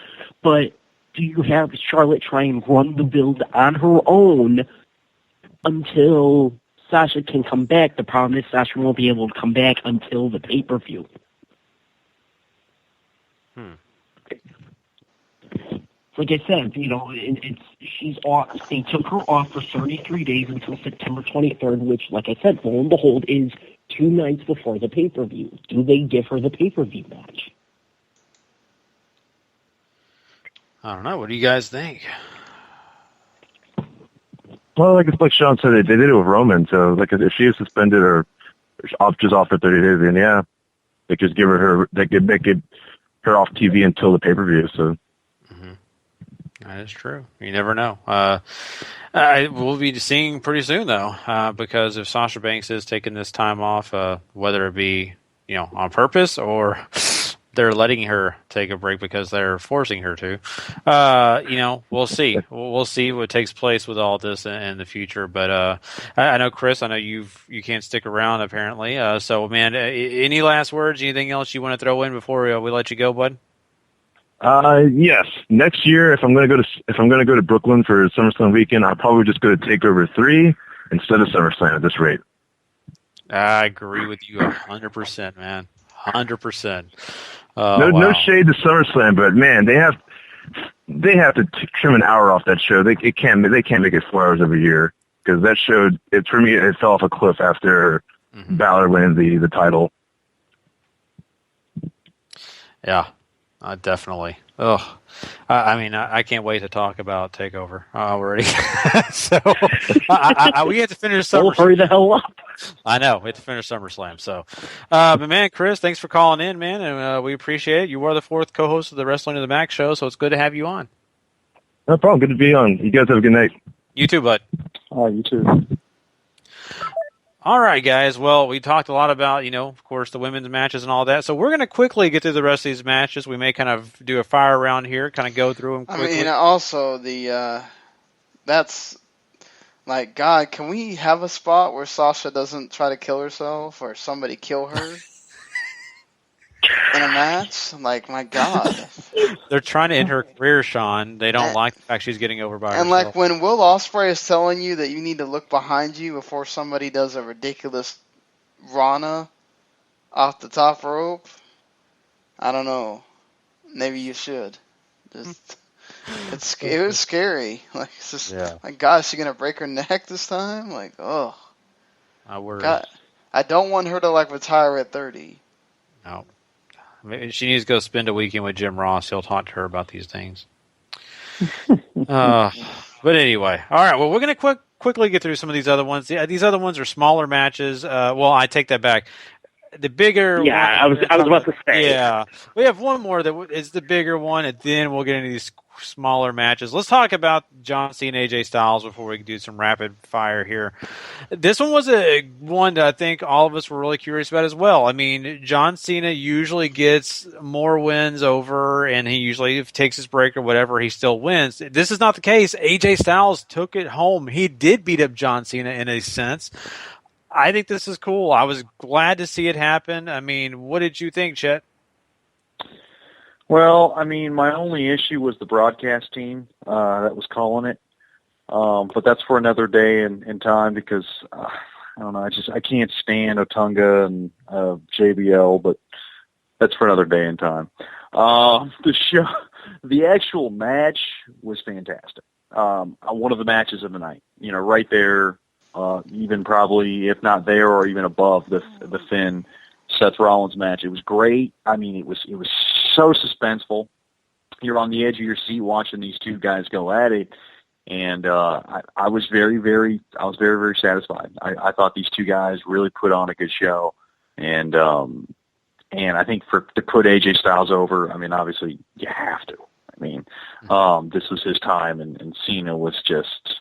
but do you have Charlotte try and run the build on her own until Sasha can come back? The problem is Sasha won't be able to come back until the pay-per-view. Like I said, she's off. They took her off for 33 days until September 23rd, which, like I said, lo and behold, is 2 nights before the pay-per-view. Do they give her the pay-per-view match? I don't know. What do you guys think? Well, like Sean said, they did it with Roman. So, if she is suspended or off for 30 days, then yeah, they just give her they could make it her off TV until the pay-per-view. So. That is true. You never know. We'll be seeing pretty soon, though, because if Sasha Banks is taking this time off, whether it be on purpose or they're letting her take a break because they're forcing her to, we'll see. We'll see what takes place with all this in the future. But I know, Chris, I know you can't stick around apparently. So, man, any last words? Anything else you want to throw in before we let you go, bud? Yes. Next year, if I'm going to go to Brooklyn for SummerSlam weekend, I'll probably just go to TakeOver 3 instead of SummerSlam at this rate. I agree with you 100%, man. 100%. No shade to SummerSlam, but man, they have to trim an hour off that show. They can't make it 4 hours every year, because that show, for me, it fell off a cliff after Balor winning the title. Yeah. Definitely. Oh, I can't wait to talk about TakeOver already. So we have to finish SummerSlam. We'll hurry the hell up. I know. We have to finish SummerSlam. So, but man, Chris, thanks for calling in, man, and we appreciate it. You are the 4th co-host of the Wrestling to the Max show, so it's good to have you on. No problem. Good to be on. You guys have a good night. You too, bud. You too. All right, guys. Well, we talked a lot about, of course, the women's matches and all that. So we're going to quickly get through the rest of these matches. We may kind of do a fire round here, kind of go through them quickly. Also, that's like, God, can we have a spot where Sasha doesn't try to kill herself or somebody kill her in a match? Like, my God. They're trying to end her career, Sean. They don't like the fact she's getting over by herself. And like when Will Ospreay is telling you that you need to look behind you before somebody does a ridiculous Rana off the top rope, I don't know. Maybe you should. It was scary. Like, it's just, like, God, is she gonna break her neck this time? Like, oh, I worry. God, I don't want her to retire at 30. No. Maybe she needs to go spend a weekend with Jim Ross. He'll talk to her about these things. But anyway, all right. Well, we're going to quickly get through some of these other ones. These other ones are smaller matches. Well, I take that back. The bigger, I was about to say. Yeah, we have one more that is the bigger one, and then we'll get into these smaller matches. Let's talk about John Cena and AJ Styles before we do some rapid fire here. This one was one that I think all of us were really curious about as well. I mean, John Cena usually gets more wins over, and he usually, if he takes his break or whatever, he still wins. This is not the case. AJ Styles took it home. He did beat up John Cena in a sense. I think this is cool. I was glad to see it happen. I mean, what did you think, Chet? Well, I mean, my only issue was the broadcast team that was calling it. But that's for another day and time, because I don't know. I can't stand Otunga and JBL, but that's for another day and time. The actual match was fantastic. One of the matches of the night, right there. Even probably, if not there or even above the Finn Seth Rollins match. It was great. I mean, it was so suspenseful. You're on the edge of your seat watching these two guys go at it, and I was very, very satisfied. I thought these two guys really put on a good show, and I think to put AJ Styles over, I mean, obviously you have to. I mean, this was his time, and Cena was just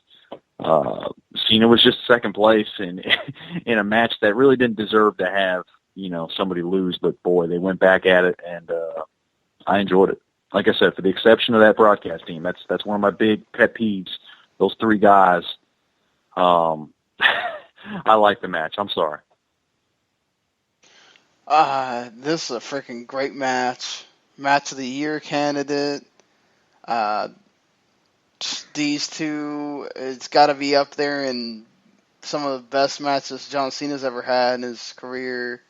second place in a match that really didn't deserve to have, somebody lose. But boy, they went back at it, and I enjoyed it. Like I said, for the exception of that broadcast team, that's one of my big pet peeves. Those three guys. I like the match. I'm sorry. This is a freaking great match. Match of the year candidate. These two, it's got to be up there in some of the best matches John Cena's ever had in his career.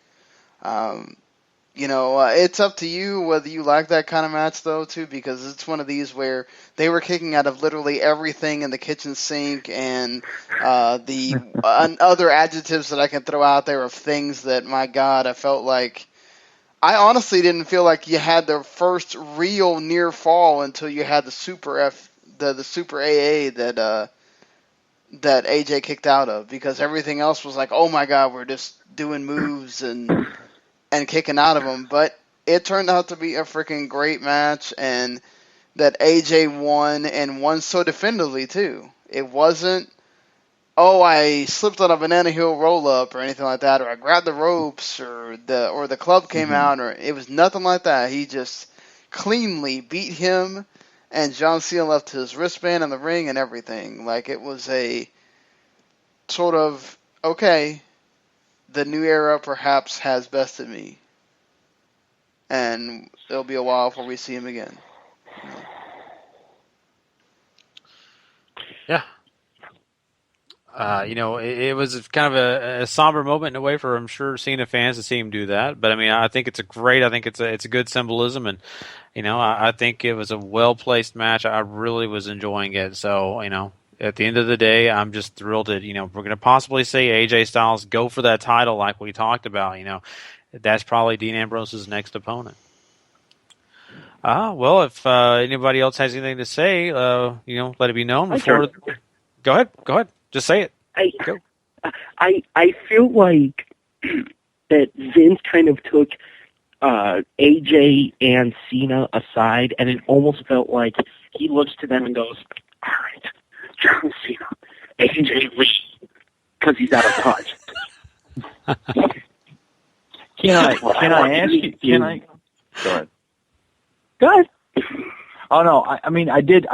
It's up to you whether you like that kind of match, though, too, because it's one of these where they were kicking out of literally everything in the kitchen sink, and the other adjectives that I can throw out there of things that, my God, I honestly didn't feel like you had the first real near fall until you had the Super AA that AJ kicked out of, because everything else was like, oh my God, we're just doing moves and kicking out of them. But it turned out to be a freaking great match, and that AJ won, and won so definitively too. It wasn't, oh, I slipped on a banana hill roll up or anything like that, or I grabbed the ropes, or the club came out, or it was nothing like that. He just cleanly beat him, and John Cena left his wristband in the ring and everything. Like, it was a sort of, okay, the new era perhaps has bested me, and it'll be a while before we see him again. Yeah. It was kind of a somber moment in a way for, I'm sure, Cena fans to see him do that. But I mean, I think it's a good symbolism, and I think it was a well placed match. I really was enjoying it. So at the end of the day, I'm just thrilled that we're going to possibly see AJ Styles go for that title like we talked about. That's probably Dean Ambrose's next opponent. Well, if anybody else has anything to say, let it be known before. Go ahead. Just say it. I feel like that Vince kind of took AJ and Cena aside, and it almost felt like he looks to them and goes, all right, John Cena, AJ Lee, because he's out of touch. Can I ask you? Go ahead. Oh no, I mean, I did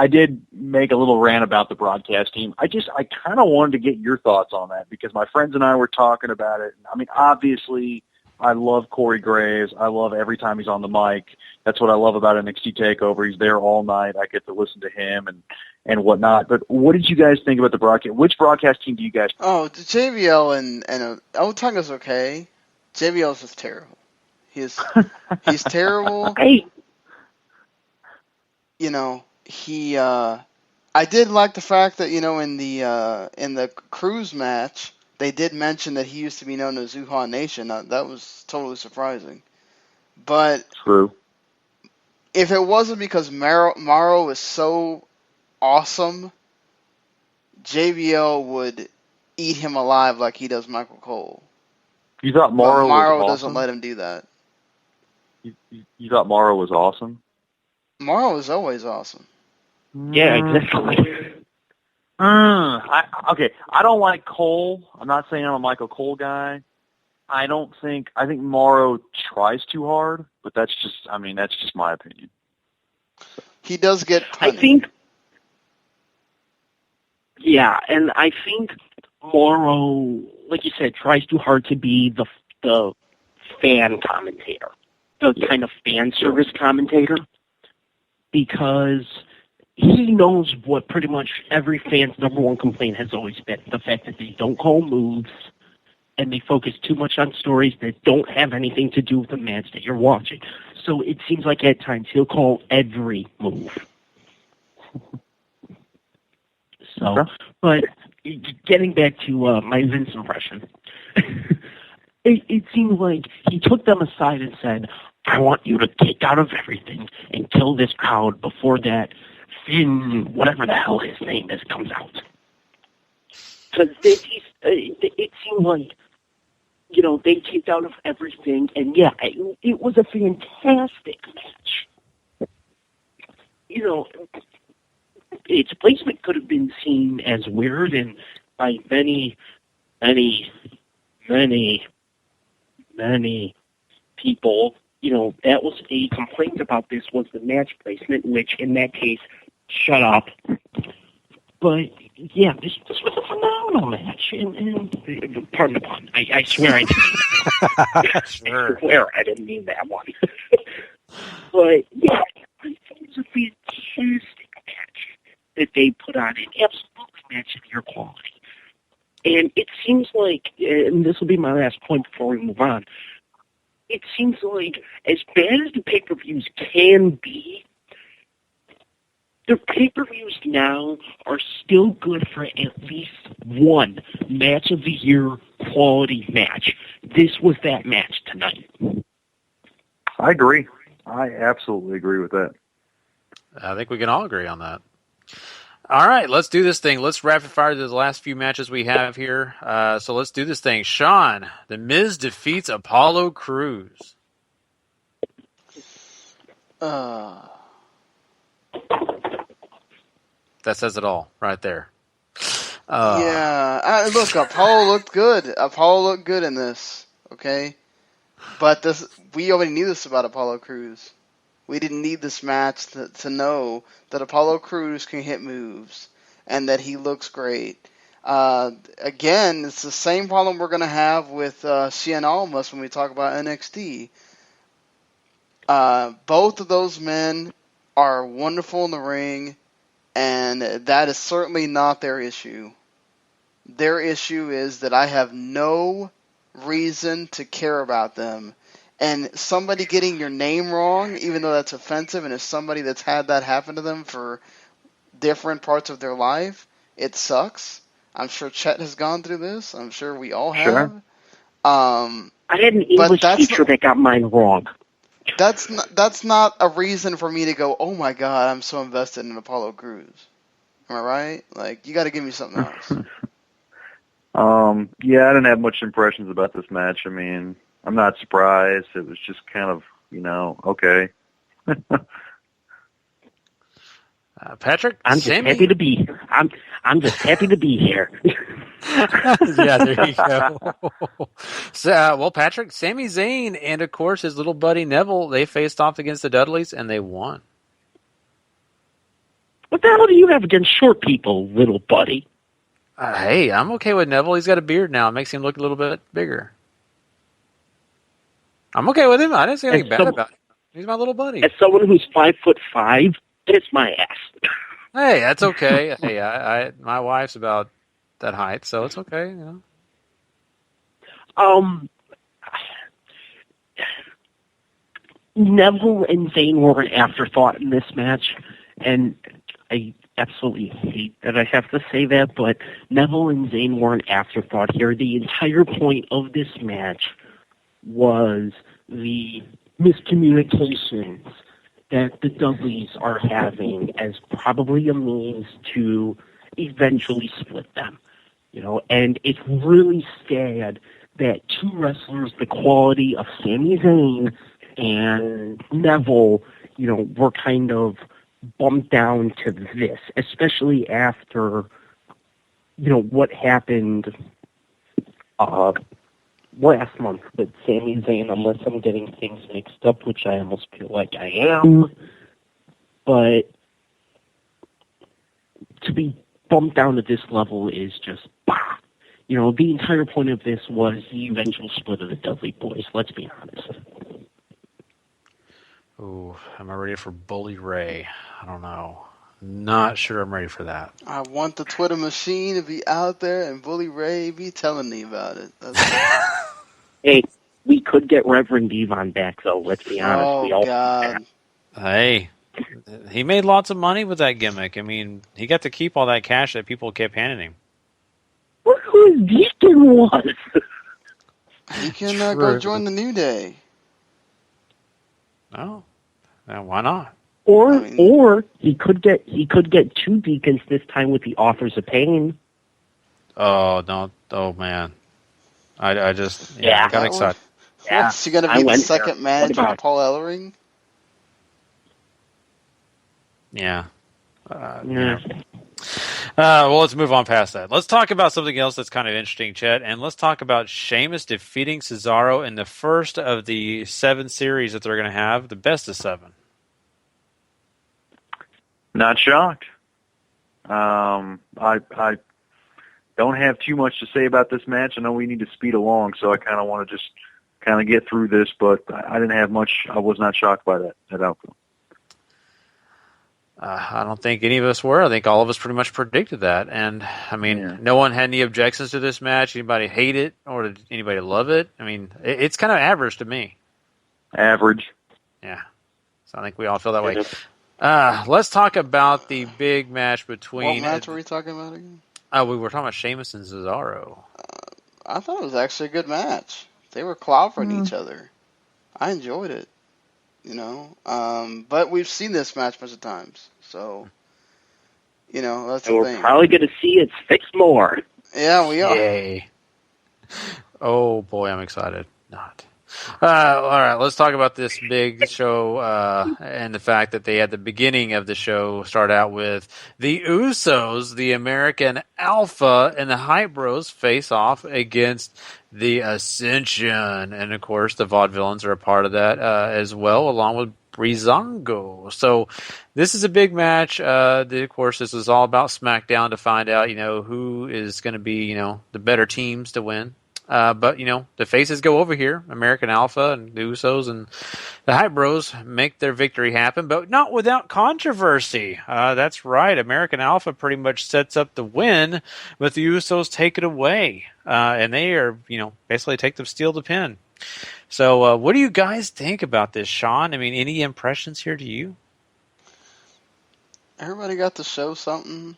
make a little rant about the broadcast team. I kind of wanted to get your thoughts on that, because my friends and I were talking about it. I mean, obviously, I love Corey Graves. I love every time he's on the mic. That's what I love about NXT TakeOver. He's there all night. I get to listen to him and whatnot. But what did you guys think about the broadcast? Which broadcast team do you guys? Oh, the JBL and Otunga's okay. JBL's just terrible. He's terrible. Hey. I did like the fact that, in the Cruise match, they did mention that he used to be known as Zuhan Nation. That was totally surprising. But true. If it wasn't because Morrow is so awesome, JBL would eat him alive like he does Michael Cole. You thought Morrow was awesome? Doesn't let him do that. You thought Morrow was awesome? Morrow is always awesome. Yeah, exactly. Okay, I don't like Cole. I'm not saying I'm a Michael Cole guy. I think Morrow tries too hard, but that's just my opinion. He does get punny. I think Morrow, like you said, tries too hard to be the fan commentator, the kind of fan service commentator, because he knows what pretty much every fan's number one complaint has always been, the fact that they don't call moves and they focus too much on stories that don't have anything to do with the match that you're watching. So it seems like at times he'll call every move. So, but getting back to my Vince impression, it seemed like he took them aside and said, I want you to take out of everything and kill this crowd before that Finn, whatever the hell his name is, comes out. Because it seemed like, they kicked out of everything, and it was a fantastic match. you know, its placement could have been seen as weird, and by many people, you know, that was a complaint about this was the match placement, which in that case, shut up. But yeah, this was a phenomenal match, and pardon the pun. I swear I didn't mean that. Sure. I swear I didn't mean that one. But yeah, I thought it was a fantastic match that they put on, an absolutely match of your quality. And it seems like, and this will be my last point before we move on, it seems like as bad as the pay-per-views can be, the pay-per-views now are still good for at least one match of the year quality match. This was that match tonight. I agree. I absolutely agree with that. I think we can all agree on that. All right, let's do this thing. Let's rapid fire the last few matches we have here. So let's do this thing. Sean, The Miz defeats Apollo Crews. That says it all right there. Look, Apollo looked good. Apollo looked good in this, okay? But we already knew this about Apollo Crews. We didn't need this match to know that Apollo Crews can hit moves and that he looks great. Again, it's the same problem we're going to have with Cien Almas when we talk about NXT. Both of those men are wonderful in the ring, and that is certainly not their issue. Their issue is that I have no reason to care about them. And somebody getting your name wrong, even though that's offensive, and as somebody that's had that happen to them for different parts of their life, it sucks. I'm sure Chet has gone through this. I'm sure we all have. Sure. I had an English teacher that got mine wrong. That's not a reason for me to go, oh my god, I'm so invested in Apollo Crews. Am I right? Like, you got to give me something else. Yeah, I didn't have much impressions about this match. I mean, I'm not surprised. It was just kind of, okay. Patrick, I'm just happy to be here. I'm just happy to be here. Yeah, there you go. So, Patrick, Sami Zayn and, of course, his little buddy Neville, they faced off against the Dudleys, and they won. What the hell do you have against short people, little buddy? Hey, I'm okay with Neville. He's got a beard now. It makes him look a little bit bigger. I'm okay with him. I didn't say anything bad about him. He's my little buddy. As someone who's 5'5", it's my ass. Hey, that's okay. Hey, my wife's about that height, so it's okay. Neville and Zayn were an afterthought in this match, and I absolutely hate that I have to say that, but Neville and Zayn were an afterthought here. The entire point of this match was the miscommunications that the Dudleys are having as probably a means to eventually split them. And it's really sad that two wrestlers the quality of Sami Zayn and Neville, were kind of bumped down to this, especially after, what happened last month with Sami Zayn, unless I'm getting things mixed up, which I almost feel like I am. But to be bumped down to this level is just, the entire point of this was the eventual split of the Dudley boys, let's be honest. Ooh, am I ready for Bully Ray? I don't know. Not sure I'm ready for that. I want the Twitter machine to be out there and Bully Ray be telling me about it. Hey, we could get Reverend Devon back, though, let's be honest. Oh, God. Hey, he made lots of money with that gimmick. I mean, he got to keep all that cash that people kept handing him. Look who his Deacon was! He can go join the New Day. Oh, why not? Or he could get two Deacons this time with the Authors of Pain. Oh no! Oh man, I got excited. What's he gonna be the second manager of Paul Ellering? Yeah. Yeah. Well, let's move on past that. Let's talk about something else that's kind of interesting, Chet, and let's talk about Sheamus defeating Cesaro in the first of the 7 series that they're going to have, the best of 7. Not shocked. I don't have too much to say about this match. I know we need to speed along, so I kind of want to just kind of get through this, but I didn't have much. I was not shocked by that outcome. I don't think any of us were. I think all of us pretty much predicted that. And, I mean, no one had any objections to this match. Anybody hate it or did anybody love it? I mean, it's kind of average to me. Average. Yeah. So I think we all feel that way. Let's talk about the big match between... What match were we talking about again? We were talking about Sheamus and Cesaro. I thought it was actually a good match. They were clobbering each other. I enjoyed it. You know, but we've seen this match a bunch of times, so you know that's the we're thing. Probably going to see it 6 more. Yeah, we are. Yay! Oh boy, I'm excited. Not. All right, let's talk about this big show and the fact that they had the beginning of the show start out with the Usos, the American Alpha, and the Hype Bros face off against the Ascension. And, of course, the Vaudevillains are a part of that as well, along with Breezango. So this is a big match. Of course, this is all about SmackDown to find out, you know, who is going to be, you know, the better teams to win. But, you know, the faces go over here. American Alpha and the Usos and the Hype Bros make their victory happen, but not without controversy. That's right. American Alpha pretty much sets up the win, but the Usos take it away. And they are, you know, basically steal the pin. So what do you guys think about this, Sean? I mean, any impressions here to you? Everybody got to show something.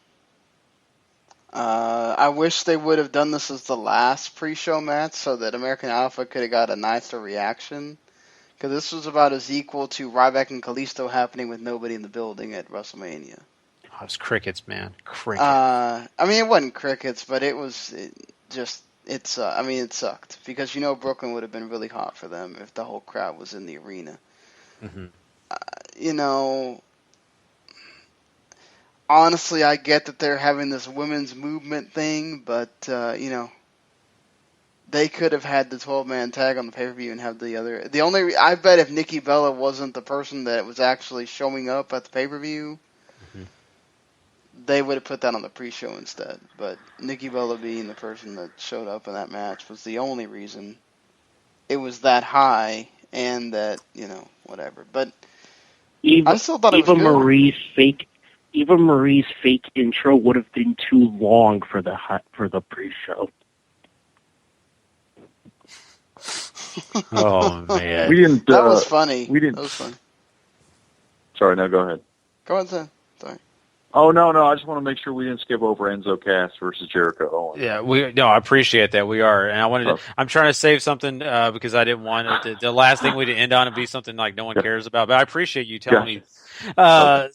I wish they would have done this as the last pre-show match so that American Alpha could have got a nicer reaction. Because this was about as equal to Ryback and Kalisto happening with nobody in the building at WrestleMania. Oh, it was crickets, man. Crickets. I mean, it wasn't crickets, but it sucked. Because, you know, Brooklyn would have been really hot for them if the whole crowd was in the arena. Mm-hmm. You know... Honestly, I get that they're having this women's movement thing, but, you know, they could have had the 12-man tag on the pay-per-view and have the other... I bet if Nikki Bella wasn't the person that was actually showing up at the pay-per-view, they would have put that on the pre-show instead. But Nikki Bella being the person that showed up in that match was the only reason it was that high and that, you know, whatever. But I still thought it was good. Eva Marie's fake intro would have been too long for the pre-show. Oh man, we didn't. That was funny. We didn't. That was funny. Sorry, no, go ahead. Go ahead, Sam. Sorry. Oh no, I just want to make sure we didn't skip over Enzo Cass versus Jericho Owens. Yeah, I appreciate that. We are, and I wanted to. I'm trying to save something because I didn't want it the last thing we to end on and be something like no one cares about. But I appreciate you telling me. But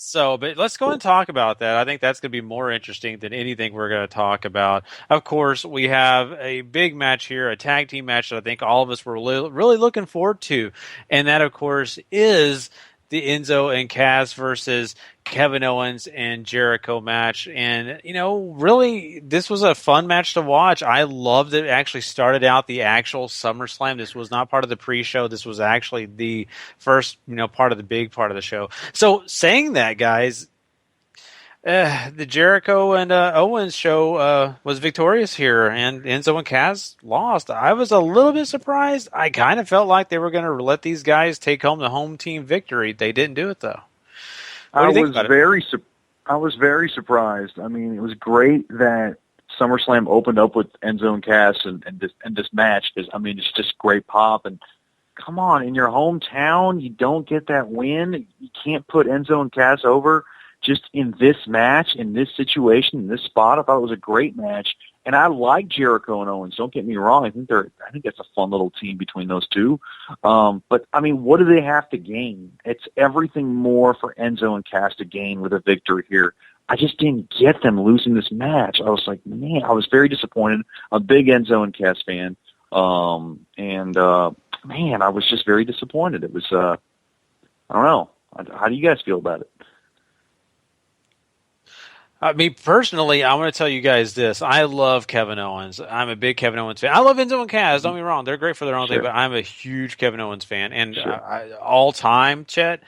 let's go and talk about that. I think that's going to be more interesting than anything we're going to talk about. Of course, we have a big match here, a tag team match that I think all of us were really looking forward to, and that, of course, is the Enzo and Cass versus Kevin Owens and Jericho match. And, you know, really, this was a fun match to watch. I loved it. It actually started out the actual SummerSlam. This was not part of the pre-show. This was actually the first, you know, part of the big part of the show. So saying that, guys, the Jericho and Owens show was victorious here, and Enzo and Cass lost. I was a little bit surprised. I kind of felt like they were going to let these guys take home the home team victory. They didn't do it, though. I was very surprised. I mean, it was great that SummerSlam opened up with Enzo and Cass and this match. I mean, it's just great pop. And come on, in your hometown, you don't get that win. You can't put Enzo and Cass over. Just in this match, in this situation, in this spot, I thought it was a great match, and I like Jericho and Owens. Don't get me wrong; I think that's a fun little team between those two. But I mean, what do they have to gain? It's everything more for Enzo and Cass to gain with a victory here. I just didn't get them losing this match. I was like, man, I was very disappointed. I'm a big Enzo and Cass fan, man, I was just very disappointed. It was, I don't know. How do you guys feel about it? Me personally, I want to tell you guys this. I love Kevin Owens. I'm a big Kevin Owens fan. I love Enzo and Cass. Don't get me wrong; they're great for their own thing. But I'm a huge Kevin Owens fan, and all time, Chet,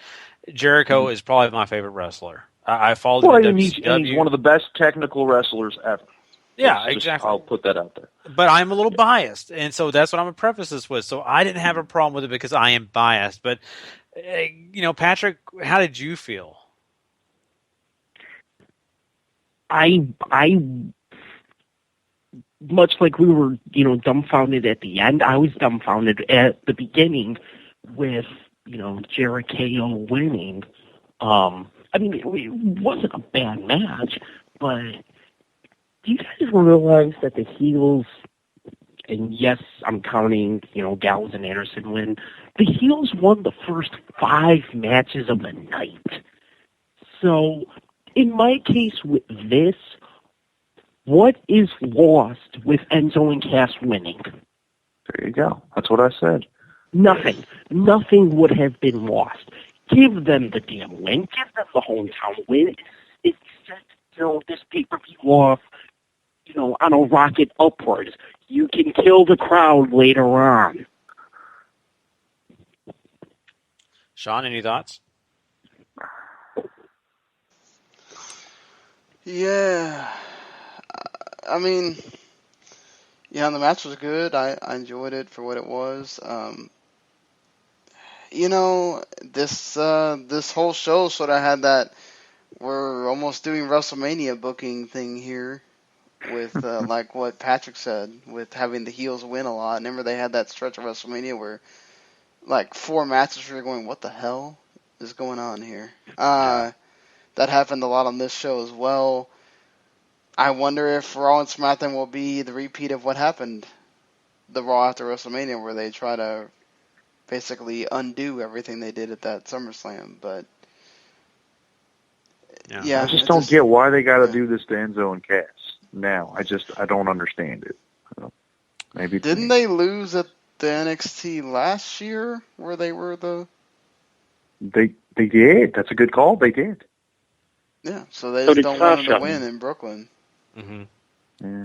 Jericho is probably my favorite wrestler. I followed him in WCW. And he's one of the best technical wrestlers ever. Yeah, exactly. I'll put that out there. But I'm a little biased, and so that's what I'm going to preface this with. So I didn't have a problem with it because I am biased. But, Patrick, how did you feel? I much like we were, dumbfounded at the end, I was dumbfounded at the beginning with, Jericho winning. It wasn't a bad match, but do you guys realize that the heels, and yes, I'm counting, Gallows and Anderson win, the heels won the first 5 matches of the night. So, in my case with this, what is lost with Enzo and Cass winning? There you go. That's what I said. Nothing. Nothing would have been lost. Give them the damn win. Give them the hometown win. It's just, this pay-per-view off, on a rocket upwards. You can kill the crowd later on. Sean, any thoughts? Yeah. The match was good. I enjoyed it for what it was. This whole show sort of had that we're almost doing WrestleMania booking thing here with like what Patrick said, with having the heels win a lot. Remember they had that stretch of WrestleMania where like 4 matches where you're going, what the hell is going on here? That happened a lot on this show as well. I wonder if Raw and SmackDown will be the repeat of what happened the Raw after WrestleMania, where they try to basically undo everything they did at that SummerSlam. But yeah, I just don't get why they got to do this to Enzo and Cass now. I don't understand it. Maybe didn't they lose at the NXT last year, where they were the? They did. That's a good call. They did. Yeah, so they just don't want them to win in Brooklyn. Mm-hmm. Yeah.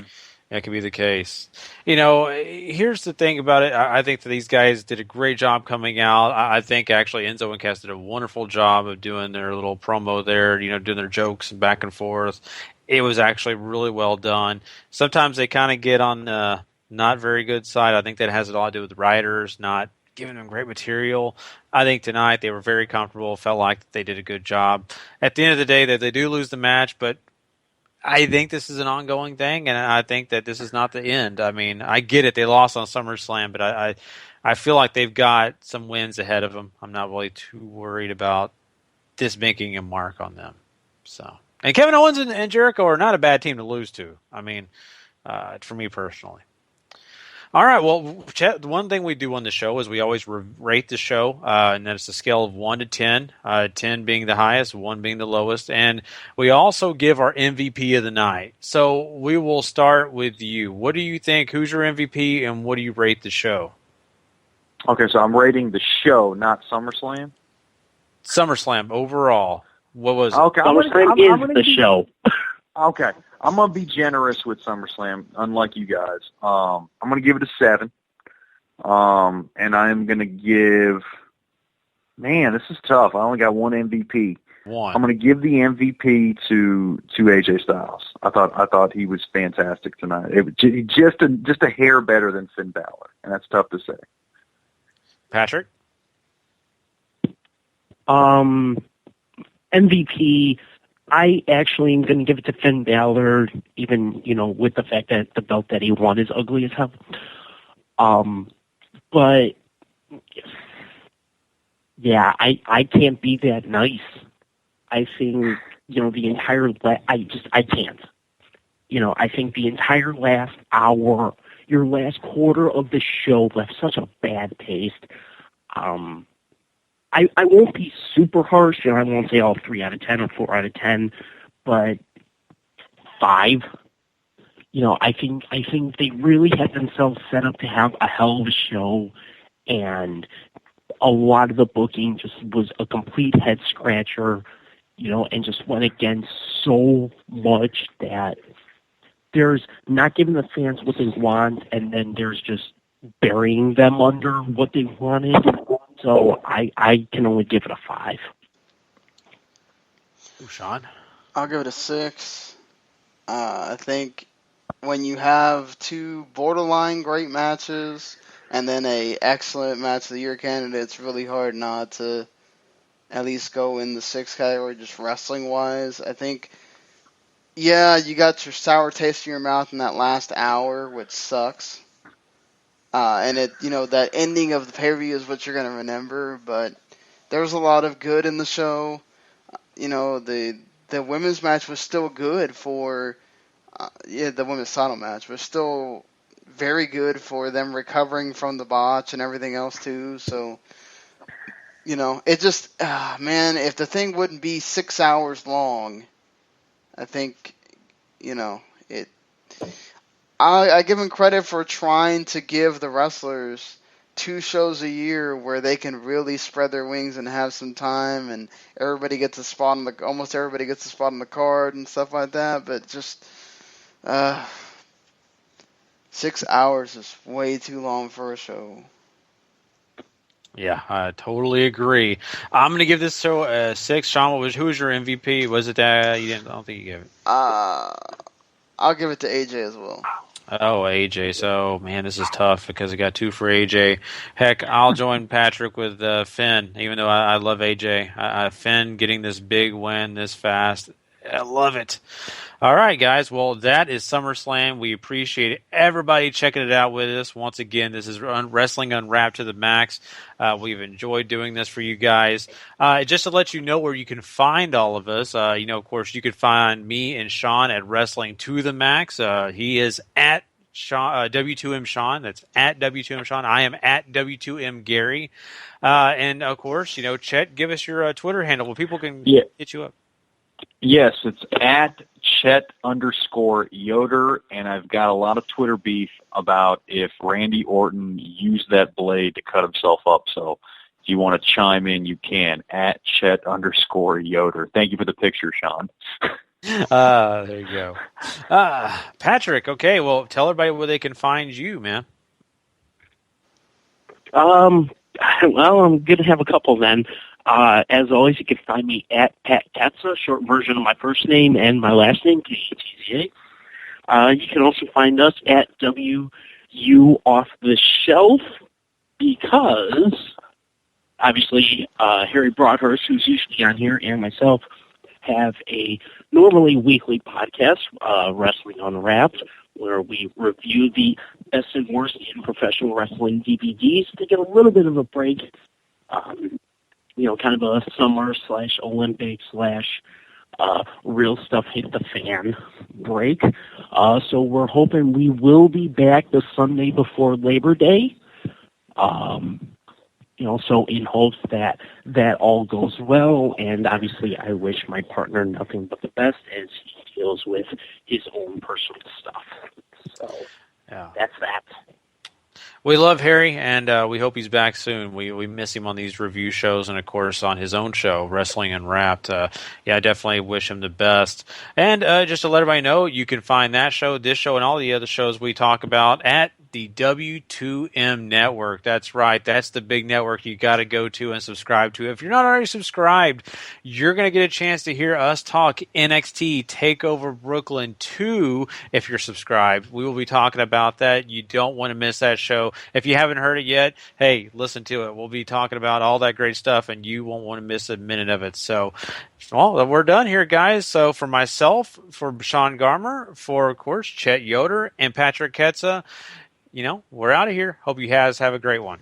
That could be the case. Here's the thing about it. I think that these guys did a great job coming out. I think actually Enzo and Cass did a wonderful job of doing their little promo there, doing their jokes and back and forth. It was actually really well done. Sometimes they kind of get on the not very good side. I think that has a lot to do with the writers not giving them great material. I think tonight they were very comfortable, felt like they did a good job. At the end of the day, they do lose the match, but I think this is an ongoing thing, and I think that this is not the end. I get it. They lost on SummerSlam, but I feel like they've got some wins ahead of them. I'm not really too worried about this making a mark on them. So, and Kevin Owens and Jericho are not a bad team to lose to. For me personally. All right, well, Chet, the one thing we do on the show is we always rate the show, and that's a scale of 1 to 10, 10 being the highest, 1 being the lowest, and we also give our MVP of the night. So we will start with you. What do you think? Who's your MVP, and what do you rate the show? Okay, so I'm rating the show, not SummerSlam? SummerSlam, overall. What was it? Okay, SummerSlam is the show. Okay, I'm going to be generous with SummerSlam, unlike you guys. I'm going to give it a 7. And I'm going to give... Man, this is tough. I only got one MVP. I'm going to give the MVP to AJ Styles. I thought he was fantastic tonight. It was just a hair better than Finn Balor, and that's tough to say. Patrick? MVP... I actually am going to give it to Finn Balor, even, with the fact that the belt that he won is ugly as hell. But, yeah, I can't be that nice. I think, the entire, I can't. I think the entire last hour, your last quarter of the show left such a bad taste. I won't be super harsh, I won't say 3 out of 10 or 4 out of 10, but 5. I think they really had themselves set up to have a hell of a show, and a lot of the booking just was a complete head scratcher. and just went against so much that there's not giving the fans what they want, and then there's just burying them under what they wanted. So I can only give it a 5. Ooh, Sean? I'll give it a 6. I think when you have 2 borderline great matches and then a excellent match of the year candidate, it's really hard not to at least go in the 6 category, just wrestling wise. I think, yeah, you got your sour taste in your mouth in that last hour, which sucks. And that ending of the pay-per-view is what you're going to remember, but there was a lot of good in the show. The women's match was still good for, the women's title match was still very good for them recovering from the botch and everything else too. So, it just, man, if the thing wouldn't be 6 hours long, I think, I give them credit for trying to give the wrestlers 2 shows a year where they can really spread their wings and have some time, and everybody gets a spot almost everybody gets a spot on the card and stuff like that. But just 6 hours is way too long for a show. Yeah, I totally agree. I'm going to give this show a 6. Sean, who was your MVP? Was it that you didn't? I don't think you gave it. I'll give it to AJ as well. Oh, AJ. So, man, this is tough because I got 2 for AJ. Heck, I'll join Patrick with Finn, even though I love AJ. Finn getting this big win this fast. I love it. All right, guys. Well, that is SummerSlam. We appreciate everybody checking it out with us. Once again, this is Wrestling Unwrapped to the max. We've enjoyed doing this for you guys. Just to let you know where you can find all of us, of course, you can find me and Sean at Wrestling to the Max. He is at W2M Sean. That's at W2M Sean. I am at W2M Gary. And, of course, Chet, give us your Twitter handle where people can hit you up. Yes, it's at Chet_Yoder, and I've got a lot of Twitter beef about if Randy Orton used that blade to cut himself up. So if you want to chime in, you can, at Chet_Yoder. Thank you for the picture, Sean. There you go. Patrick, okay, well, tell everybody where they can find you, man. Well, I'm going to have a couple then. As always, you can find me at Pat Ketza, short version of my first name and my last name, Ketza. You can also find us at WU Off the Shelf because, obviously, Harry Broadhurst, who's usually on here, and myself have a normally weekly podcast, Wrestling Unwrapped, where we review the best and worst in professional wrestling DVDs to get a little bit of a break. Kind of a summer/Olympic/ real stuff hit the fan break. So we're hoping we will be back the Sunday before Labor Day. So in hopes that all goes well, and obviously I wish my partner nothing but the best as he deals with his own personal stuff. So that's that. We love Harry, and we hope he's back soon. We miss him on these review shows and, of course, on his own show, Wrestling Unwrapped. I definitely wish him the best. And just to let everybody know, you can find that show, this show, and all the other shows we talk about at the W2M Network. That's right. That's the big network you got to go to and subscribe to. If you're not already subscribed, you're going to get a chance to hear us talk NXT TakeOver Brooklyn 2 if you're subscribed. We will be talking about that. You don't want to miss that show. If you haven't heard it yet, hey, listen to it. We'll be talking about all that great stuff, and you won't want to miss a minute of it. So, well, we're done here, guys. So for myself, for Sean Garmer, for, of course, Chet Yoder, and Patrick Ketza, we're out of here. Hope you guys have a great one.